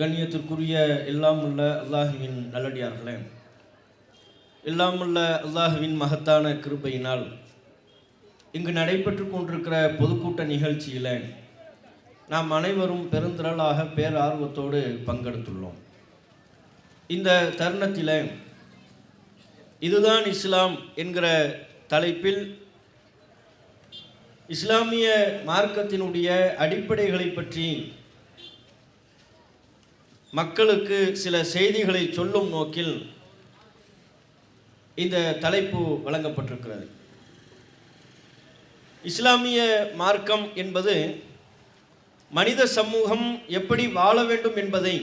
கண்ணியத்திற்குரிய எல்லாம் உள்ள அல்லாஹுவின் நல்லடியார்களே, எல்லாம் உள்ள அல்லாஹுவின் மகத்தான கிருபையினால் இங்கு நடைபெற்று கொண்டிருக்கிற பொதுக்கூட்ட நிகழ்ச்சியில் நாம் அனைவரும் பெருந்திரளாக பேரார்வத்தோடு பங்கெடுத்துள்ளோம். இந்த தருணத்தில் இதுதான் இஸ்லாம் என்கிற தலைப்பில் இஸ்லாமிய மார்க்கத்தினுடைய அடிப்படைகளை பற்றி மக்களுக்கு சில செய்திகளை சொல்லும் நோக்கில் இந்த தலைப்பு வழங்கப்பட்டிருக்கிறது. இஸ்லாமிய மார்க்கம் என்பது மனித சமூகம் எப்படி வாழ வேண்டும் என்பதை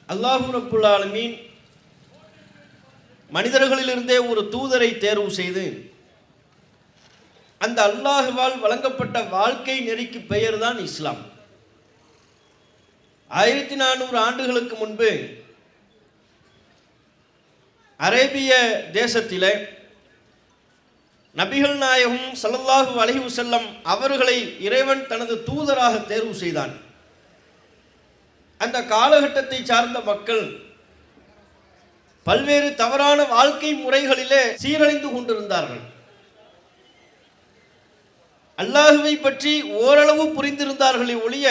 அல்லாஹ் ரப்புல் ஆலமீன் மனிதர்களிலிருந்தே ஒரு தூதரை தேர்வு செய்து அந்த அல்லாஹ்வால் வழங்கப்பட்ட வாழ்க்கை நெறிக்கு பெயர்தான் இஸ்லாம். 1400 ஆண்டுகளுக்கு முன்பு அரேபிய தேசத்திலே நபிகள் நாயகம் ஸல்லல்லாஹு அலைஹி வஸல்லம் அவர்களை இறைவன் தனது தூதராக தேர்வு செய்தான். அந்த காலகட்டத்தை சார்ந்த மக்கள் பல்வேறு தவறான வாழ்க்கை முறைகளிலே சீரழிந்து கொண்டிருந்தார்கள். அல்லாஹ்வை பற்றி ஓரளவு புரிந்திருந்தார்களே ஒழிய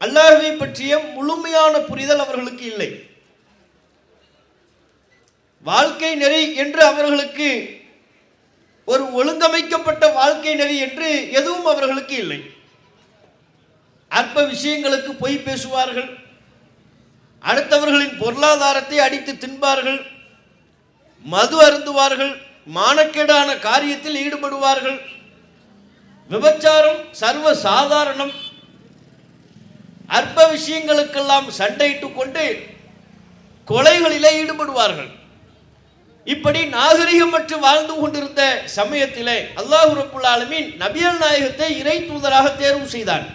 அல்லாஹ்வை பற்றிய முழுமையான புரிதல் அவர்களுக்கு இல்லை. வாழ்க்கை நெறி என்று அவர்களுக்கு ஒரு ஒழுங்கமைக்கப்பட்ட வாழ்க்கை நெறி என்று எதுவும் அவர்களுக்கு இல்லை. அற்ப விஷயங்களுக்கு பொய் பேசுவார்கள், அடுத்தவர்களின் பொருளாதாரத்தை அடித்து தின்பார்கள், மது அருந்துவார்கள், மானக்கேடான காரியத்தில் ஈடுபடுவார்கள், விபச்சாரம் சர்வ சாதாரணம், அற்ப விஷயங்களுக்கெல்லாம் சண்டையிட்டு கொண்டு கொலைகளிலே ஈடுபடுவார்கள். இப்படி நாகரிகமற்று வாழ்ந்து கொண்டிருந்த சமயத்திலே அல்லாஹ் ரப்புல் ஆலமீன் நபிகள் நாயகத்தை இறை தூதராக தேர்வு செய்தான்.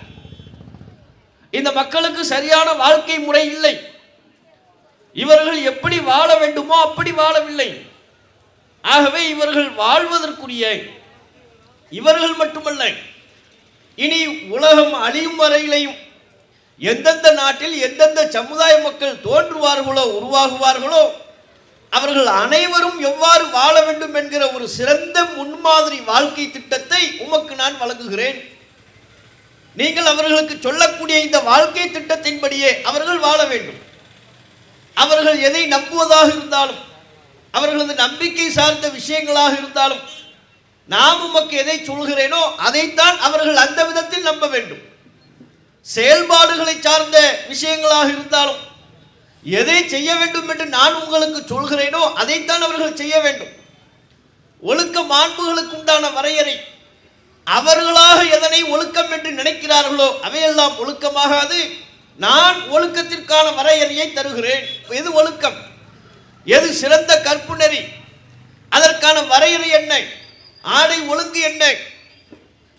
இந்த மக்களுக்கு சரியான வாழ்க்கை முறை இல்லை. இவர்கள் எப்படி வாழ வேண்டுமோ அப்படி வாழவில்லை. ஆகவே இவர்கள் வாழ்வதற்குரிய இவர்கள் மட்டுமல்ல, இனி உலகம் அழியும் வரையிலையும் எந்தெந்த நாட்டில் எந்தெந்த சமுதாய மக்கள் தோன்றுவார்களோ உருவாகுவார்களோ அவர்கள் அனைவரும் எவ்வாறு வாழ வேண்டும் என்கிற ஒரு சிறந்த முன்மாதிரி வாழ்க்கை திட்டத்தை உமக்கு நான் வழங்குகிறேன். நீங்கள் அவர்களுக்கு சொல்லக்கூடிய இந்த வாழ்க்கை திட்டத்தின்படியே அவர்கள் வாழ வேண்டும். அவர்கள் எதை நம்புவதாக இருந்தாலும், அவர்களது நம்பிக்கை சார்ந்த விஷயங்களாக இருந்தாலும், நான் உமக்கு எதை சொல்கிறேனோ அதைத்தான் அவர்கள் அந்த விதத்தில் நம்ப வேண்டும். செயல்பாடுகளை சார்ந்த விஷயங்களாக இருந்தாலும் எதை செய்ய வேண்டும் என்று நான் உங்களுக்கு சொல்கிறேனோ அதைத்தான் அவர்கள் செய்ய வேண்டும். ஒழுக்க மாண்புகளுக்கு உண்டான வரையறை, அவர்களாக எதனை ஒழுக்கம் என்று நினைக்கிறார்களோ அவையெல்லாம் ஒழுக்கமாகாது. நான் ஒழுக்கத்திற்கான வரையறையை தருகிறேன். எது ஒழுக்கம், எது சிறந்த கற்பு நெறி, அதற்கான வரையறை என்ன, ஆடை ஒழுங்கு என்ன,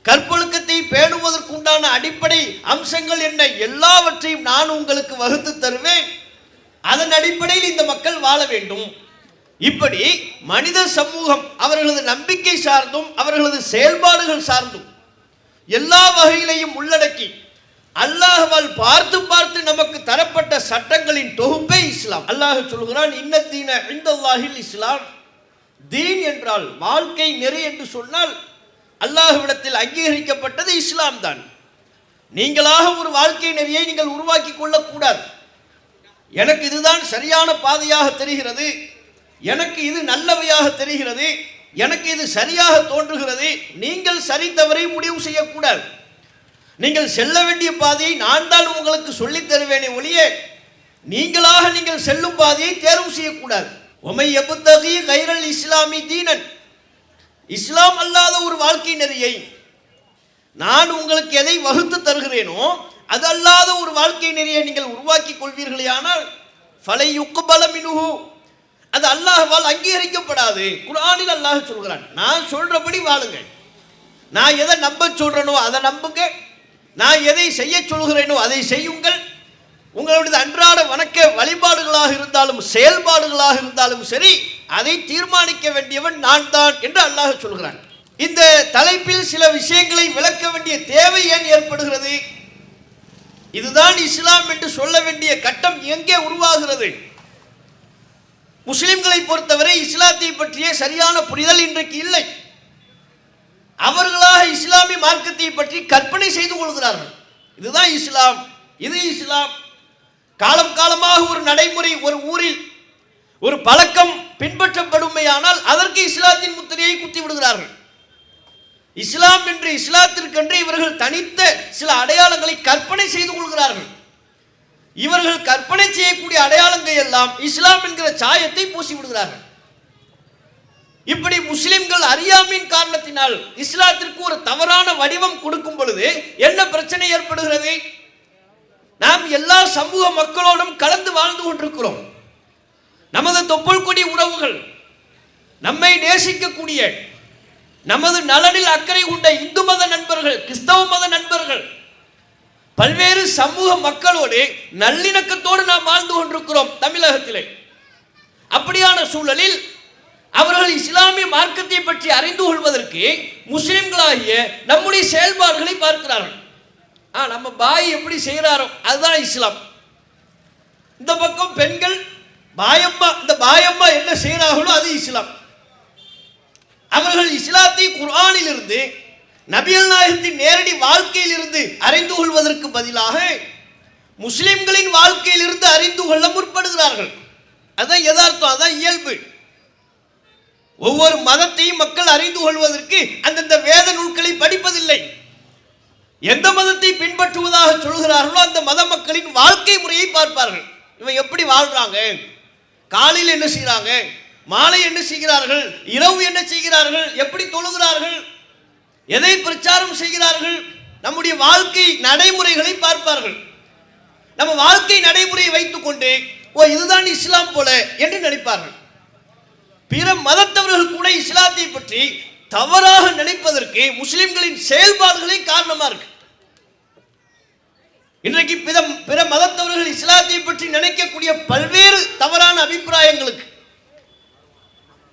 கற்பொழுக்கத்தை பேணுவதற்குண்டான அடிப்படை அம்சங்கள் என்ன, எல்லாவற்றையும் நான் உங்களுக்கு வகுத்து தருவேன். அதன் அடிப்படையில் இந்த மக்கள் வாழ வேண்டும். இப்படி மனித சமூகம் அவர்களது நம்பிக்கை சார்ந்தும் அவர்களது செயல்பாடுகள் சார்ந்தும் எல்லா வகையிலையும் உள்ளடக்கி அல்லாஹ்வால் பார்த்து பார்த்து நமக்கு தரப்பட்ட சட்டங்களின் தொகுப்பே இஸ்லாம். அல்லாஹ் சொல்கிறான், இன்ன தீன இன்தல்லாஹில் இஸ்லாம். தீன் என்றால் வாழ்க்கை நெறி என்று சொன்னால் அல்லாஹ்விடத்தில் அங்கீகரிக்கப்பட்டது இஸ்லாம் தான். நீங்களாக ஒரு வாழ்க்கை நெறியை நீங்கள் உருவாக்கி கொள்ளக்கூடாது. எனக்கு இதுதான் சரியான பாதையாக தெரிகிறது, எனக்கு இது நல்லவையாக தெரிகிறது, எனக்கு இது சரியாக தோன்றுகிறது, நீங்கள் சரி தவறை முடிவு செய்யக்கூடாது. நீங்கள் செல்ல வேண்டிய பாதையை நான் தான் உங்களுக்கு சொல்லித் தருவேனே ஒழிய நீங்களாக நீங்கள் செல்லும் பாதையை தேர்வு செய்யக்கூடாது. உமை யப்தகி கைரல் இஸ்லாமி தீனன், இஸ்லாம் அல்லாத ஒரு வாழ்க்கை நெறியை நான் உங்களுக்கு எதை வகுத்து தருகிறேனோ அது அல்லாத ஒரு வாழ்க்கை நெறியை நீங்கள் உருவாக்கி கொள்வீர்களே ஆனால் ஃபலை யுக்பல மின்ஹு, அது அல்லாஹ்வால் அங்கீகரிக்கப்படாது. குர்ஆனில் அல்லாஹ் சொல்கிறான், நான் சொல்றபடி வாழுங்க, நான் எதை நம்ப சொல்றேனோ அதை நம்புங்க, நான் எதை செய்ய சொல்கிறேனோ அதை செய்யுங்கள். உங்களுடைய அன்றாட வணக்க வழிபாடுகளாக இருந்தாலும் செயல்பாடுகளாக இருந்தாலும் சரி, அதை தீர்மானிக்க வேண்டியவன் நான் தான் என்று அல்லாஹ் சொல்கிறான். இந்த தலைப்பில் சில விஷயங்களை விளக்க வேண்டிய தேவை ஏன் ஏற்படுகிறது? இதுதான் இஸ்லாம் என்று சொல்ல வேண்டிய கட்டம் எங்கே உருவாகிறது? முஸ்லிம்களை பொறுத்தவரை இஸ்லாத்தை பற்றிய சரியான புரிதல் இன்றைக்கு இல்லை. அவர்களாக இஸ்லாமிய மார்க்கத்தை பற்றி கற்பனை செய்து கொள்கிறார்கள். இதுதான் இஸ்லாம், இது இஸ்லாம். காலம் காலமாக ஒரு நடைமுறை, ஒரு ஊரில் ஒரு பழக்கம் பின்பற்றப்படுமையானால் அதற்கு இஸ்லாத்தின் முத்திரையை குத்தி விடுகிறார்கள். இஸ்லாம் என்று, இஸ்லாத்திற்கென்று இவர்கள் தனித்த சில அடையாளங்களை கற்பனை செய்து கொள்கிறார்கள். இவர்கள் கற்பனை செய்யக்கூடிய அடையாளங்கள் எல்லாம் இஸ்லாம் என்கிற சாயத்தை பூசி விடுகிறார்கள். இப்படி முஸ்லிம்கள் அறியாமையின் காரணத்தினால் இஸ்லாத்திற்கு ஒரு தவறான வடிவம் கொடுக்கும் பொழுது என்ன பிரச்சனை ஏற்படுகிறது? நாம் எல்லா சமூக மக்களோடும் கலந்து வாழ்ந்து கொண்டிருக்கிறோம். நமது தொப்புள் கொடி உறவுகள், நம்மை நேசிக்கக்கூடிய, நமது நலனில் அக்கறை கொண்ட இந்து மத நண்பர்கள், கிறிஸ்தவ மத நண்பர்கள், பல்வேறு சமூக மக்களோடு நல்லிணக்கத்தோடு நாம் வாழ்ந்து கொண்டிருக்கிறோம் தமிழகத்திலே. அப்படியான சூழலில் அவர்கள் இஸ்லாமிய மார்க்கத்தை பற்றி அறிந்து கொள்வதற்கு முஸ்லிம்களாகிய நம்முடைய செயல்பாடுகளை பார்க்கிறார்கள். நம்ம பாய் எப்படி செய்கிறாரோ அதுதான் இஸ்லாம். இந்த பக்கம் பெண்கள் பாயம்மா, இந்த பாயம்மா என்ன செய்கிறார்களோ அது இஸ்லாம். அவர்கள் இஸ்லாத்தை குர்ஆனில் இருந்து, நபிகள் நாயகத்தின் நேரடி வாழ்க்கையில் இருந்து அறிந்து கொள்வதற்கு பதிலாக முஸ்லிம்களின் வாழ்க்கையில் இருந்து அறிந்து கொள்ள முற்படுகிறார்கள். அதான் யதார்த்தம், அதான் இயல்பு. ஒவ்வொரு மதத்தையும் மக்கள் அறிந்து கொள்வதற்கு அந்தந்த வேத நூல்களை படிப்பதில்லை. எந்த மதத்தை பின்பற்றுவதாக சொல்கிறார்களோ அந்த மத மக்களின் வாழ்க்கை முறையை பார்ப்பார்கள். இவன் எப்படி வாழ்றாங்க, காலையில் என்ன செய்கிறாங்க, மாலை என்ன செய்கிறார்கள், இரவு என்ன செய்கிறார்கள், எப்படி தொழுகிறார்கள், எதை பிரச்சாரம் செய்கிறார்கள், நம்முடைய வாழ்க்கை நடைமுறைகளை பார்ப்பார்கள். நம்ம வாழ்க்கை நடைமுறையை வைத்துக்கொண்டு இதுதான் இஸ்லாம் போல என்று நினைப்பார்கள். பிற மதத்தவர்கள் கூட இஸ்லாத்தை பற்றி தவறாக நினைப்பதற்கு முஸ்லிம்களின் செயல்பாடுகளே காரணமா இருக்கு. இன்றைக்கு பிற மதத்தவர்கள் இஸ்லாத்தை பற்றி நினைக்கக்கூடிய பல்வேறு தவறான அபிப்பிராயங்களுக்கு,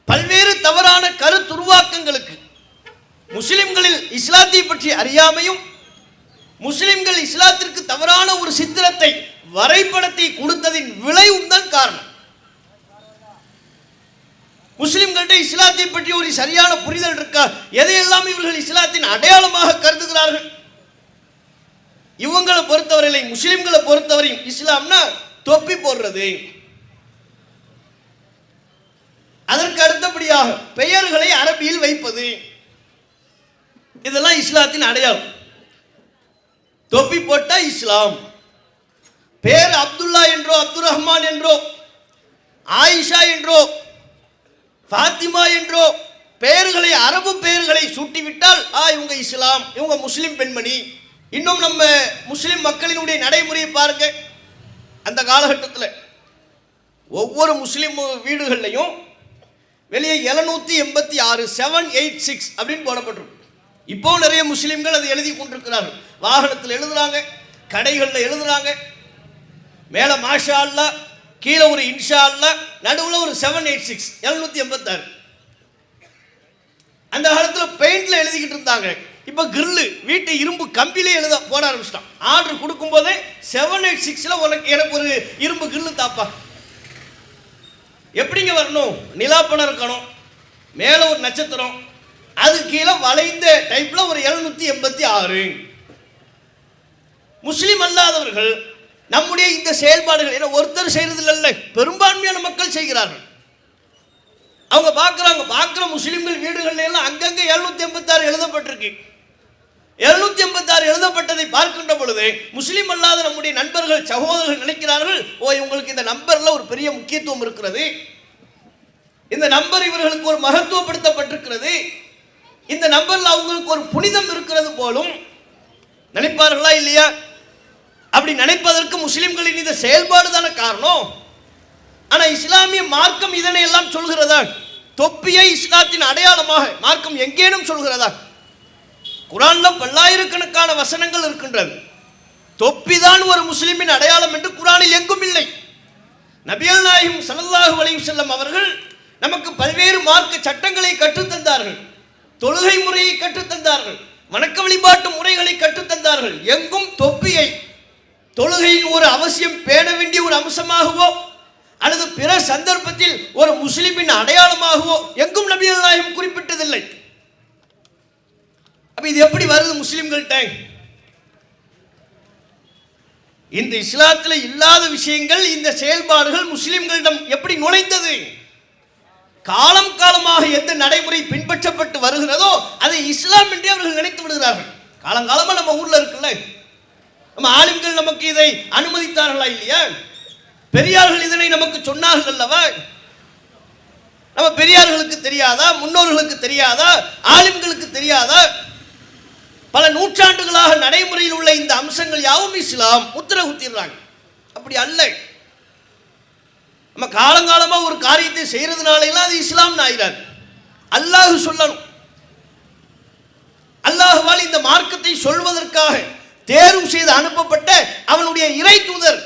பல்வேறு தவறான கருத்துருவாக்கங்களுக்கு முஸ்லிம்களில் இஸ்லாத்தை பற்றி அறியாமையும், முஸ்லிம்கள் இஸ்லாத்திற்கு தவறான ஒரு சித்திரத்தை, வரைபடத்தை கொடுத்ததின் விளைவும் தான் காரணம். முஸ்லிம்கள்ட்ட இஸ்லாத்தை பற்றி ஒரு சரியான புரிதல் இருக்கா? எதையெல்லாம் இவர்கள் இஸ்லாத்தின் அடையாளமாக கருதுகிறார்கள்? இவங்களை பொறுத்தவரையில, முஸ்லிம்களை பொறுத்தவரையும் இஸ்லாம்னா தொப்பி போடுறது, அதற்கு அடுத்தபடியாக பெயர்களை அரபியில் வைப்பது, இதெல்லாம் இஸ்லாத்தின் அடையாளம். தொப்பி போட்டா இஸ்லாம். பேர் அப்துல்லா என்றோ, அப்துல் ரஹ்மான் என்றோ, ஆயிஷா என்றோ, ஃபாத்திமா என்றோ பெயர்களை, அரபு பெயர்களை சூட்டிவிட்டால் இவங்க இஸ்லாம், இவங்க முஸ்லிம் பெண்மணி. இன்னும் நம்ம முஸ்லிம் மக்களினுடைய நடைமுறையை பாருங்க. அந்த காலகட்டத்தில் ஒவ்வொரு முஸ்லிம் வீடுகள்லையும் வெளியே 786 786 அப்படின்னு போடப்பட்டிருக்கும். இப்போ நிறைய முஸ்லிம்கள் அதை எழுதி கொண்டிருக்கிறார்கள். வாகனத்தில் எழுதுறாங்க, கடைகளில் எழுதுறாங்க. மேலே மாஷா அல்லாஹ், கீழே ஒரு இன்ஷா அல்லாஹ், நடுவில் ஒரு 786 786. அந்த காலத்தில் பெயிண்ட்ல எழுதிக்கிட்டு இருந்தாங்க. இப்போ கிரில்லு, வீட்டு இரும்பு கம்பிலே எழுத போட ஆரம்பிச்சிட்டான். ஆர்டர் கொடுக்கும் போதே 786ல் எனக்கு ஒரு இரும்பு கிரில்லு தாப்பா. எப்படிங்க வரணும்? நிலாப்பணம் இருக்கணும், மேலே ஒரு நட்சத்திரம், அது கீழே வளைந்த டைப்ல ஒரு 786. முஸ்லிம் அல்லாதவர்கள் நம்முடைய இந்த செயல்பாடுகள் என ஒருத்தர் செய்யறது இல்லை, பெரும்பான்மையான மக்கள் செய்கிறார்கள். அவங்க பார்க்குற முஸ்லிம்கள் வீடுகள் எல்லாம் அங்கங்கே 786 எழுதப்பட்டிருக்கு. 786 எழுதப்பட்டதை பார்க்கின்ற பொழுது முஸ்லிம் அல்லாத நம்முடைய நண்பர்கள், சகோதரர்கள் நினைக்கிறார்கள், இவங்களுக்கு இந்த நம்பர்ல ஒரு பெரிய முக்கியத்துவம் இருக்கிறது, இந்த நம்பர் இவர்களுக்கு ஒரு மகத்துவப்படுத்தப்பட்டிருக்கிறது, இந்த நம்பர்ல அவங்களுக்கு ஒரு புனிதம் இருக்கிறது போலும் நினைப்பார்களா இல்லையா? அப்படி நினைப்பதற்கு முஸ்லிம்களின் இந்த செயல்பாடு தானே காரணம். ஆனா இஸ்லாமிய மார்க்கம் இதனை எல்லாம் சொல்கிறதா? தொப்பியை இஸ்லாத்தின் அடையாளமாக மார்க்கம் எங்கேனும் சொல்கிறதா? குர்ஆன்ல பல்லாயிரக்கணக்கான வசனங்கள் இருக்கின்றது. தொப்பிதான் ஒரு முஸ்லிமின் அடையாளம் என்று குர்ஆனில் எங்கும் இல்லை. நபிகள் நாயகம் ஸல்லல்லாஹு அலைஹி வஸல்லம் அவர்கள் நமக்கு பல்வேறு மார்க்க சட்டங்களை கற்றுத்தந்தார்கள், தொழுகை முறையை கற்றுத்தந்தார்கள், வணக்க வழிபாட்டு முறைகளை கற்றுத்தந்தார்கள். எங்கும் தொப்பியை தொழுகையின் ஒரு அவசியம் பேண வேண்டிய ஒரு அம்சமாகவோ அல்லது பிற சந்தர்ப்பத்தில் ஒரு முஸ்லிமின் அடையாளமாகவோ எங்கும் நபிகள் நாயகம் குறிப்பிட்டதில்லை. அப்ப இது எப்படி வருது முஸ்லிம்கள்ட்ட? இந்த இஸ்லாத்தில் இல்லாத விஷயங்கள், இந்த செயல்பாடுகள் முஸ்லிம்களிடம் எப்படி நுழைந்தது? காலம் காலமாக எந்த நடைமுறை பின்பற்றப்பட்டு வருகிறதோ அதை இஸ்லாம் என்றே அவர்கள் நினைத்து விடுகிறார்கள். காலங்காலமா நம்ம ஊர்ல இருக்குல்ல, நம்ம ஆலிம்கள் நமக்கு இதை அனுமதித்தார்களா இல்லையா? பெரியார்கள் இதனை நமக்கு சொன்னார்கள் அல்லவா? நம்ம பெரியார்களுக்கு தெரியாதா? முன்னோர்களுக்கு தெரியாதா? ஆலிம்களுக்கு தெரியாதா? பல நூற்றாண்டுகளாக நடைமுறையில் உள்ள இந்த அம்சங்கள் யாவும் இஸ்லாம் முத்திரை குத்திடுறாங்க. அப்படி அல்ல. நம்ம காலங்காலமா ஒரு காரியத்தை செய்யறதுனால அது இஸ்லாம் ஆயிராது. அல்லாஹ் சொல்லணும். அல்லாஹ்வால் இந்த மார்க்கத்தை சொல்வதற்காக தேர்வு செய்து அனுப்பப்பட்ட அவனுடைய இறை தூதர்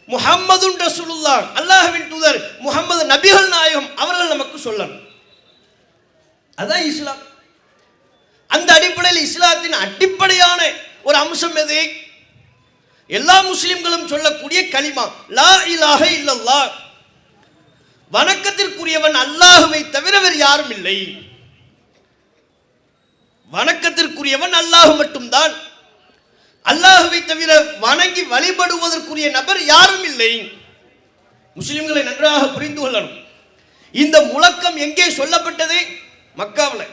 முஹம்மது ரசூலுல்லாஹ், அல்லாஹ்வின் தூதர் முஹம்மது நபிகள் நாயகம் அவர்கள் நமக்கு சொல்லணும். அதான் இஸ்லாம். அந்த அடிப்படையில் இஸ்லாத்தின் அடிப்படையான ஒரு அம்சம் எது? எல்லா முஸ்லிம்களும் சொல்லக்கூடிய கலிமா லா இலாஹ இல்லல்லாஹ், வணக்கத்திற்குரியவன் அல்லாஹ்வை தவிர வேறு யாரும் இல்லை. வணக்கத்திற்குரியவன் அல்லாஹ் மட்டும்தான். அல்லாஹ்வை தவிர வணங்கி வழிபடுவதற்குரிய நபர் யாரும் இல்லை. முஸ்லிம்களை நன்றாக புரிந்து கொள்ளணும். இந்த முழக்கம் எங்கே சொல்லப்பட்டது? மக்காவில்.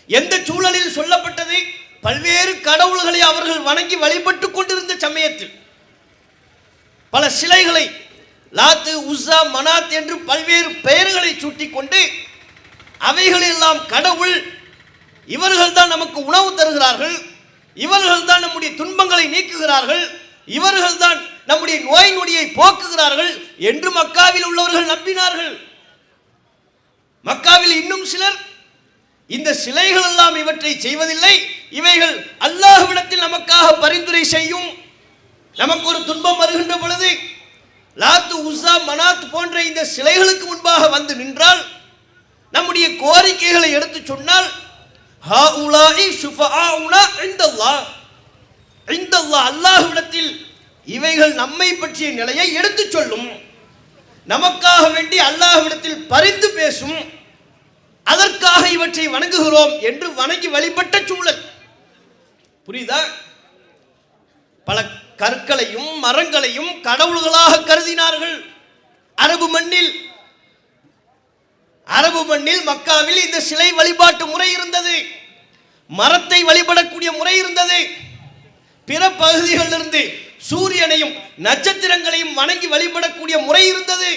எந்த சூழலில் சொல்லப்பட்டது? பல்வேறு கடவுள்களை அவர்கள் வணங்கி வழிபட்டு கொண்டிருந்த சமயத்தில் பல சிலைகளை லாத்து, உஸ்ஸா, மனாத் என்று பல்வேறு பெயர்களை சூட்டிக் கொண்டு அவைகளெல்லாம் கடவுள், இவர்கள் தான் நமக்கு உணவு தருகிறார்கள், இவர்கள் தான் நம்முடைய துன்பங்களை நீக்குகிறார்கள், இவர்கள் தான் நம்முடைய நோய் நொடியை போக்குகிறார்கள் என்று மக்காவில் உள்ளவர்கள் நம்பினார்கள். மக்காவில் இன்னும் சிலர் இந்த சிலைகள் எல்லாம் இவற்றை செய்வதில்லை, இவைகள் அல்லாஹ்விடத்தில் நமக்காக பரிந்துரை செய்யும். நமக்கு ஒரு துன்பம் வருகின்ற பொழுது லாத்து, உஸ்ஸா, மனாத் போன்ற இந்த சிலைகளுக்கு முன்பாக வந்து நின்றால், நம்முடைய கோரிக்கைகளை எடுத்து சொன்னால், ஹாஉலாஇ ஷுஃபஆஉனா இன்தல்லாஹ், இன்தல்லாஹ், அல்லாஹ்விடத்தில் இவைகள் நம்மை பற்றிய நிலையை எடுத்து சொல்லும், நமக்காக வேண்டி அல்லாஹ்விடத்தில் பரிந்து பேசும், அதற்காக இவற்றை வணங்குகிறோம் என்று வணங்கி வழிபட்ட சூழல். புரியுதா? பல கற்களையும் மரங்களையும் கடவுள்களாக கருதினார்கள். அரபு மண்ணில் மக்காவில் இந்த சிலை வழிபாட்டு முறை இருந்தது, மரத்தை வழிபடக்கூடிய முறை இருந்தது. பிற பகுதிகளிலிருந்து சூரியனையும் நட்சத்திரங்களையும் வணங்கி வழிபடக்கூடிய முறை இருந்தது.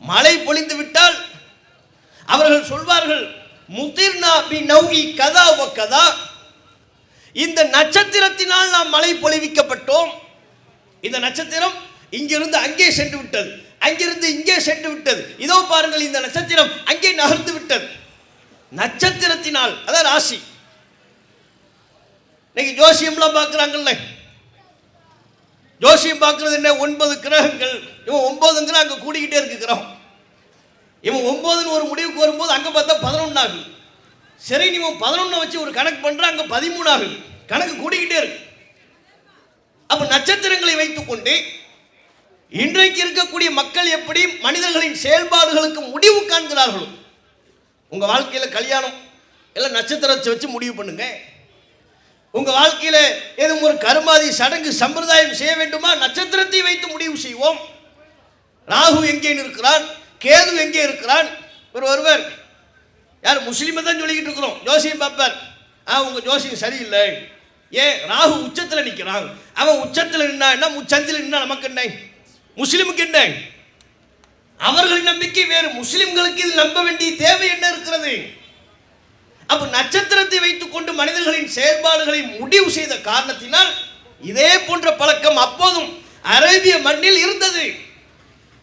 மழை பொழிந்து விட்டால் அவர்கள் சொல்வார்கள், முதிர்னா பி நௌஇ கதா வ கதா, இந்த நட்சத்திரத்தினால் நாம் மழை பொழிவிக்கப்பட்டோம். இந்த நட்சத்திரம் இங்கிருந்து அங்கே சென்று விட்டது, அங்கிருந்து இங்கே சென்று விட்டது, இதோ பாருங்கள் இந்த நட்சத்திரம் அங்கே நகர்ந்து விட்டது. நட்சத்திரத்தினால், அதான் ராசி. இன்னைக்கு ஜோசியம்லாம் பார்க்குறாங்கல்ல, ஜோசியம் பார்க்கறது என்ன? 9 கிரகங்கள், இவன் 9ங்கிற அங்கே கூடிக்கிட்டே இருக்கு கிரகம். இவன் 9ன்னு ஒரு முடிவுக்கு வரும்போது அங்கே பார்த்தா 11 ஆகுது. சரி, நீ 11 வச்சு ஒரு கணக்கு பண்ணுற, அங்கே 13 ஆகுது. கணக்கு கூடிக்கிட்டே இருக்கு. அப்போ நட்சத்திரங்களை வைத்துக்கொண்டு இன்றைக்கு இருக்கக்கூடிய மக்கள் எப்படி மனிதர்களின் செயல்பாடுகளுக்கு முடிவு காண்கிறார்களோ, உங்கள் வாழ்க்கையில் கல்யாணம் எல்லாம் நட்சத்திரத்தை வச்சு முடிவு பண்ணுங்க. உங்கள் வாழ்க்கையில் எதுவும் ஒரு கருமாதி சடங்கு சம்பிரதாயம் செய்ய வேண்டுமா? நட்சத்திரத்தை வைத்து முடிவு செய்வோம். ராகு எங்கே இருக்கிறான், கேது எங்கே இருக்கிறான்? ஒருவர் யார் முஸ்லீமை தான் சொல்லிக்கிட்டு இருக்கிறோம், ஜோசியம் பார்ப்பார். உங்கள் ஜோசியம் சரியில்லை, ஏன் ராகு உச்சத்தில் நிற்கிறான், அவன் உச்சத்தில் நின்னா என்ன, முச்சந்தில் நின்னா நமக்கு என்ன, முஸ்லீமுக்கு என்ன? அவர்களின் நம்பிக்கை வேறு, முஸ்லிம்களுக்கு இது நம்ப வேண்டிய தேவை என்ன இருக்கிறது? அப்ப நட்சத்திரத்தை வைத்துக் கொண்டு மனிதர்களின் செயல்பாடுகளை முடிவு செய்த காரணத்தினால் இதே போன்ற பழக்கம் அப்போதும் அரேபிய மண்ணில் இருந்தது.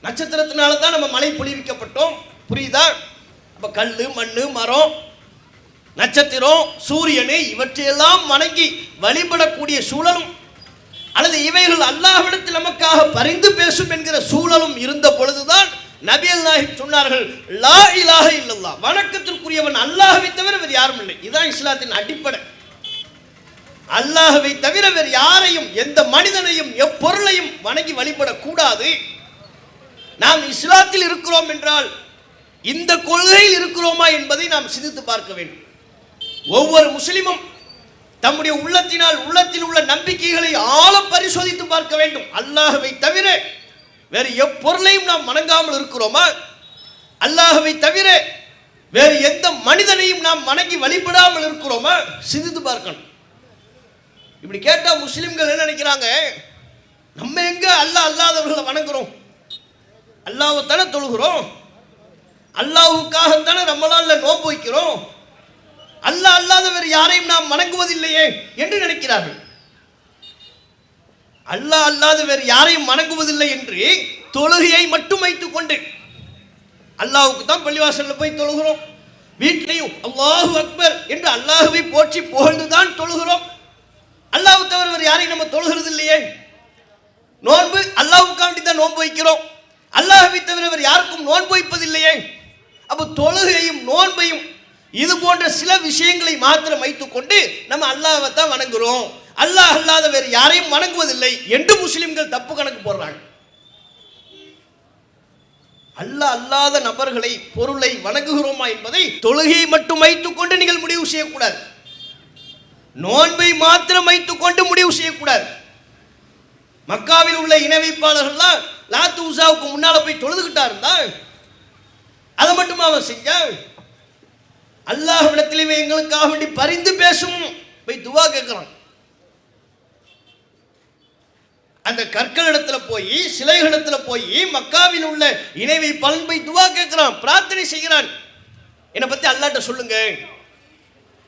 நட்சத்திரத்தினால தான் நம்ம மழை பொழிவிக்கப்பட்டோம். புரியுதா? அப்ப கல்லு, மண்ணு, மரம், நட்சத்திரம், சூரியனை இவற்றையெல்லாம் வணங்கி வழிபடக்கூடிய சூழலும் அல்லது இவைகள் அல்லாஹ்விடத்தில் நமக்காக பரிந்து பேசும் என்கிற சூழலும் இருந்த பொழுதுதான் நபிகள் நாயகம் சொன்னார்கள், லா இலாஹ இல்லல்லாஹ், வணக்கத்திற்குரியவன் அல்லாஹ்வை தவிர வேறு யாரும் இல்லை. இதுதான் இஸ்லாத்தின் அடிப்படை. அல்லாஹ்வை தவிர வேறு யாரையும், எந்த மனிதனையும் எப்பொருளையும் வணங்கி வழிபடக்கூடாது. நாம் இஸ்லாத்தில் இருக்கிறோம் என்றால் இந்த கொள்கையில் இருக்கிறோமா என்பதை நாம் சிந்தித்து பார்க்க வேண்டும். ஒவ்வொரு முஸ்லிமும் தம்முடைய உள்ளத்தில் உள்ள நம்பிக்கைகளை ஆழ பரிசோதித்து பார்க்க வேண்டும். அல்லாஹ்வை தவிர வேறு எப்பொருளையும் நாம் வணங்காமல் இருக்கிறோமா? அல்லாஹ்வை தவிர வேறு எந்த மனிதனையும் நாம் வணங்கி வழிபடாமல் இருக்கிறோமா? சிந்தித்து பார்க்கணும். இப்படி கேட்டா முஸ்லிம்கள் என்ன நினைக்கிறாங்க? நம்ம எங்க அல்லாஹ் அல்லாதவர்களை வணங்குறோம்? அல்லாஹ்வை தானே தொழுகிறோம், அல்லாஹ்வுக்காகத்தானே ரமலான்ல நோன்பு வைக்கிறோம், அல்லாஹ் அல்லாத வேறு யாரையும் நாம் வணங்குவதில்லையே என்று நினைக்கிறார்கள். அல்லாஹ் அல்லாத வேறு யாரையும் வணங்குவதில்லை என்று தொழுகையை மட்டும் வைத்துக் கொண்டு, அல்லாஹ்வுக்கு தான் பள்ளிவாசல்ல போய் தொழுகிறோம், வீட்டிலையும் அல்லாஹு அக்பர் என்று அல்லாஹ்வை போற்றி புகழ்ந்துதான் தொழுகிறோம். அல்லாஹ்வை தவிர வேறு யாரையும் நம்ம தொழுகிறது இல்லையே. நோன்பு அல்லாஹ்வுக்காண்டி தான் நோன்பு வைக்கிறோம், அல்லாஹ்வை தவிர வேறு யாருக்கும் நோன்பு வைப்பதில்லையே. அப்போ தொழுகையும் நோன்பையும் இது போன்ற சில விஷயங்களை மாத்திரம் வைத்துக் கொண்டு நம்ம அல்லாஹ்வை தான் வணங்குறோம், அல்லாஹ் அல்லாத வேறு யாரையும் வணங்குவதில்லை என்று முஸ்லிம்கள் தப்பு கணக்கு போடுறாங்க. அல்லாஹ் அல்லாத நபர்களை, பொருளை வணங்குகிறோமா என்பதை தொழுகையை மட்டும் வைத்துக் கொண்டு நீங்கள் முடிவு செய்யக்கூடாது, நோன்பை மாத்திரம் வைத்துக் கொண்டு முடிவு செய்யக்கூடாது. மக்காவில் உள்ள இணை வைப்பாளர்கள்லாம் லாத்து உஸாவுக்கு முன்னால போய் தொழுதுகிட்டா இருந்தா அதை மட்டும் அவன் செஞ்சா? அல்லாஹ்விடத்திலே எங்களுக்காக வேண்டி பரிந்து பேசும் போய் துவா கேட்கிறான். அந்த கற்களிடத்துல போய், சிலைகளிடத்துல போய், மக்காவில் உள்ள இணைவை பலன் போய் துவா கேட்கிறான், பிரார்த்தனை செய்கிறான். என்னை பத்தி அல்லாஹ்ட்ட சொல்லுங்க,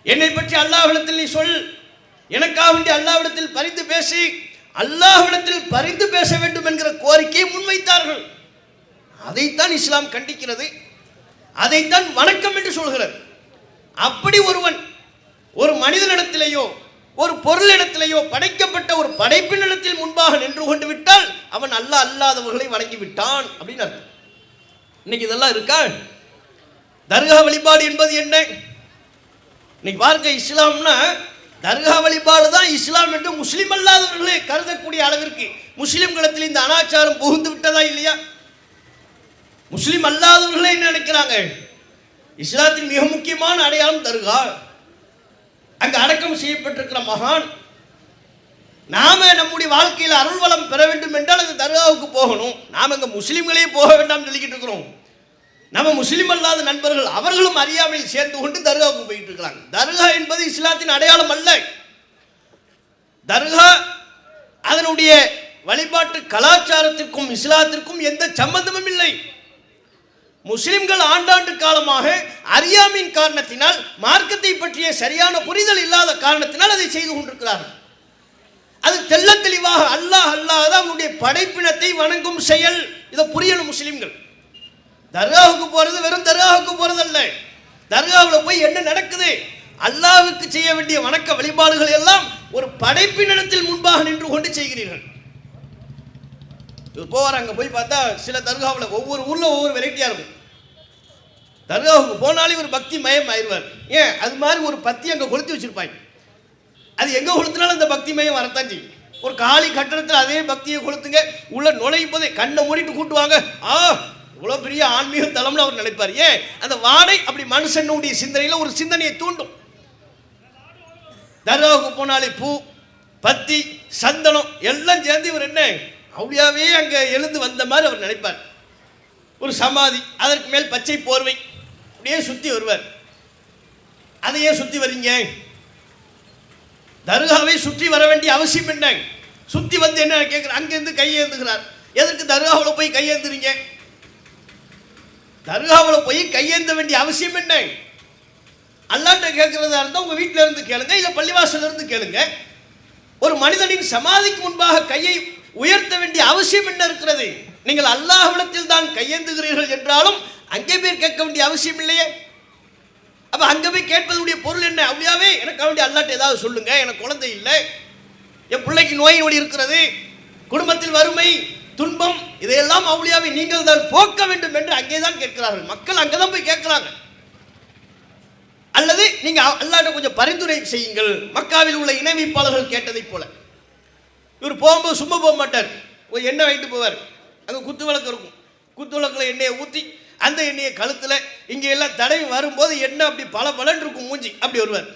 என்னை பற்றி அல்லாஹ்விடத்தில் நீ சொல், எனக்காக வேண்டி அல்லாஹ்விடத்தில் பரிந்து பேசி, அல்லாஹ்விடத்தில் பரிந்து பேச வேண்டும் என்கிற கோரிக்கையை முன்வைத்தார்கள். அதைத்தான் இஸ்லாம் கண்டிக்கிறது, அதைத்தான் வணக்கம் என்று சொல்கிறது. அப்படி ஒருவன் ஒரு மனிதனிடத்திலேயோ ஒரு பொருளிடத்திலேயோ படைக்கப்பட்ட ஒரு படைப்பினிடத்தில் முன்பாக நின்று கொண்டு விட்டால் அவன் அல்லாஹ் அல்லாதவர்களை வணங்கி விட்டான் அப்படின்னு அர்த்தம். இன்னைக்கு இதெல்லாம் இருக்கா? தர்கா வழிபாடு என்பது என்ன? இன்னைக்கு பாருங்க, இஸ்லாம்னா தர்கா வழிபாடு தான் இஸ்லாம் என்று முஸ்லிம் அல்லாதவர்களே கருதக்கூடிய அளவிற்கு முஸ்லிம்களத்தில் இந்த அனாச்சாரம் புகுந்து விட்டதா இல்லையா? முஸ்லிம் அல்லாதவர்களே என்ன நினைக்கிறாங்க? இஸ்லாத்தின் மிக முக்கியமான அடையாளம் தர்கா, அங்கு அடக்கம் செய்யப்பட்டிருக்கிற மகான். நாம நம்முடைய வாழ்க்கையில் அருள் வளம் பெற வேண்டும் என்றால் அந்த தர்காவுக்கு போகணும். நாம இங்க முஸ்லிம்களே போக வேண்டாம் சொல்லிக்கிட்டு இருக்கிறோம். நம்ம முஸ்லிம் அல்லாத நண்பர்கள் அவர்களும் அறியாமையில் சேர்ந்து கொண்டு தர்காவுக்கு போயிட்டு இருக்கிறாங்க. தர்கா என்பது இஸ்லாத்தின் அடையாளம் அல்ல. தர்கா அதனுடைய வழிபாட்டு கலாச்சாரத்திற்கும் இஸ்லாத்திற்கும் எந்த சம்பந்தமும் இல்லை. முஸ்லிம்கள் ஆண்டாண்டு காலமாக அறியாமையின் காரணத்தினால், மார்க்கத்தை பற்றிய சரியான புரிதல் இல்லாத காரணத்தினால் அதை செய்து கொண்டிருக்கிறார்கள். அது தெள்ள தெளிவாக அல்லாஹ் அல்லாத அவனுடைய படைப்பினத்தை வணங்கும் செயல். இதை புரியணும் முஸ்லிம்கள். தர்காவுக்கு போறது வெறும் தர்காவுக்கு போறது அல்ல, தர்காவில் போய் என்ன நடக்குது, அல்லாஹ்வுக்கு செய்ய வேண்டிய வணக்க வழிபாடுகள் எல்லாம் ஒரு படைப்பினிடத்தில் முன்பாக நின்று கொண்டு செய்கிறீர்கள். போவார், அங்கே போய் பார்த்தா சில தர்காவில் ஒவ்வொரு ஊரில் ஒவ்வொரு வெரைட்டியாக இருக்கும். தர்காவுக்கு போனாலே ஒரு பக்தி மயம் ஆயிடுவார். ஏன், அது மாதிரி ஒரு பத்தி அங்கே கொளுத்தி வச்சிருப்பாங்க. அது எங்கே கொளுத்தினாலும் அந்த பக்தி மயம் வரத்தான் செய்யும். ஒரு காலி கட்டணத்தில் அதே பக்தியை கொளுத்துங்க, உள்ள நுழையும் போதே கண்ணை மூடிட்டு கூட்டுவாங்க, இவ்வளோ பெரிய ஆன்மீக தலம்னு அவர் நினைப்பார். ஏன், அந்த வாடை அப்படி மனுஷனுடைய சிந்தனையில் ஒரு சிந்தனையை தூண்டும். தர்காவுக்கு போனாலே பூ, பத்தி, சந்தனம் எல்லாம் சேர்ந்து இவர் என்ன அவுளியாவே அங்கே எழுந்து வந்த மாதிரி அவர் நினைப்பார். ஒரு சமாதி, அதற்கு மேல் பச்சை போர்வை, அப்படியே சுற்றி வருவார். அதையே சுற்றி வரீங்க? தர்காவை சுற்றி வர வேண்டிய அவசியம் என்ன? சுற்றி வந்து என்ன கேட்குற, அங்கேருந்து கையேந்துகிறார். எதற்கு தர்காவில் போய் கையேந்துறீங்க? தர்காவில் போய் கையேந்த வேண்டிய அவசியம் என்ன? அல்லாஹ்ட்ட கேட்கிறதா இருந்தால் உங்கள் வீட்டில் இருந்து கேளுங்க, இல்லை பள்ளிவாசல இருந்து கேளுங்க. ஒரு மனிதனின் சமாதிக்கு முன்பாக கையை உயர்த்த வேண்டிய அவசியம் என்ன இருக்கிறது? நீங்கள் அல்லாஹ்விடத்தில் தான் கையேந்துகிறீர்கள் என்றாலும் அங்கே போய் கேட்க வேண்டிய அவசியம் இல்லையே. அப்போ அங்கே போய் கேட்பதனுடைய பொருள் என்ன? அப்படியாவே எனக்கு வேண்டிய அல்லாஹ்ட்ட ஏதாவது சொல்லுங்க, எனக்கு குழந்தை இல்லை, என் பிள்ளைக்கு நோய் நொடி இருக்கிறது, குடும்பத்தில் வறுமை துன்பம், இதையெல்லாம் அவுளியாவை நீங்கள் தான் போக்க வேண்டும் என்று அங்கே தான் கேட்கிறார்கள். மக்கள் அங்கே தான் போய் கேட்கிறாங்க. அல்லது நீங்க அல்லாஹ்ட்ட கொஞ்சம் பரிந்துரை செய்யுங்கள். மக்காவில் உள்ள இணை வைப்பாளர்கள் கேட்டதை போல. இவர் போகும்போது சும்மா போக மாட்டார், ஒரு எண்ணெய் வாங்கிட்டு போவார். அங்கே குத்து விளக்கு இருக்கும், குத்து விளக்கில் எண்ணெயை ஊற்றி அந்த எண்ணெயை கழுத்தில் இங்கே எல்லாம் தடவி வரும்போது எண்ணெய் அப்படி பல பலன் இருக்கும் மூஞ்சி, அப்படி வருவார்.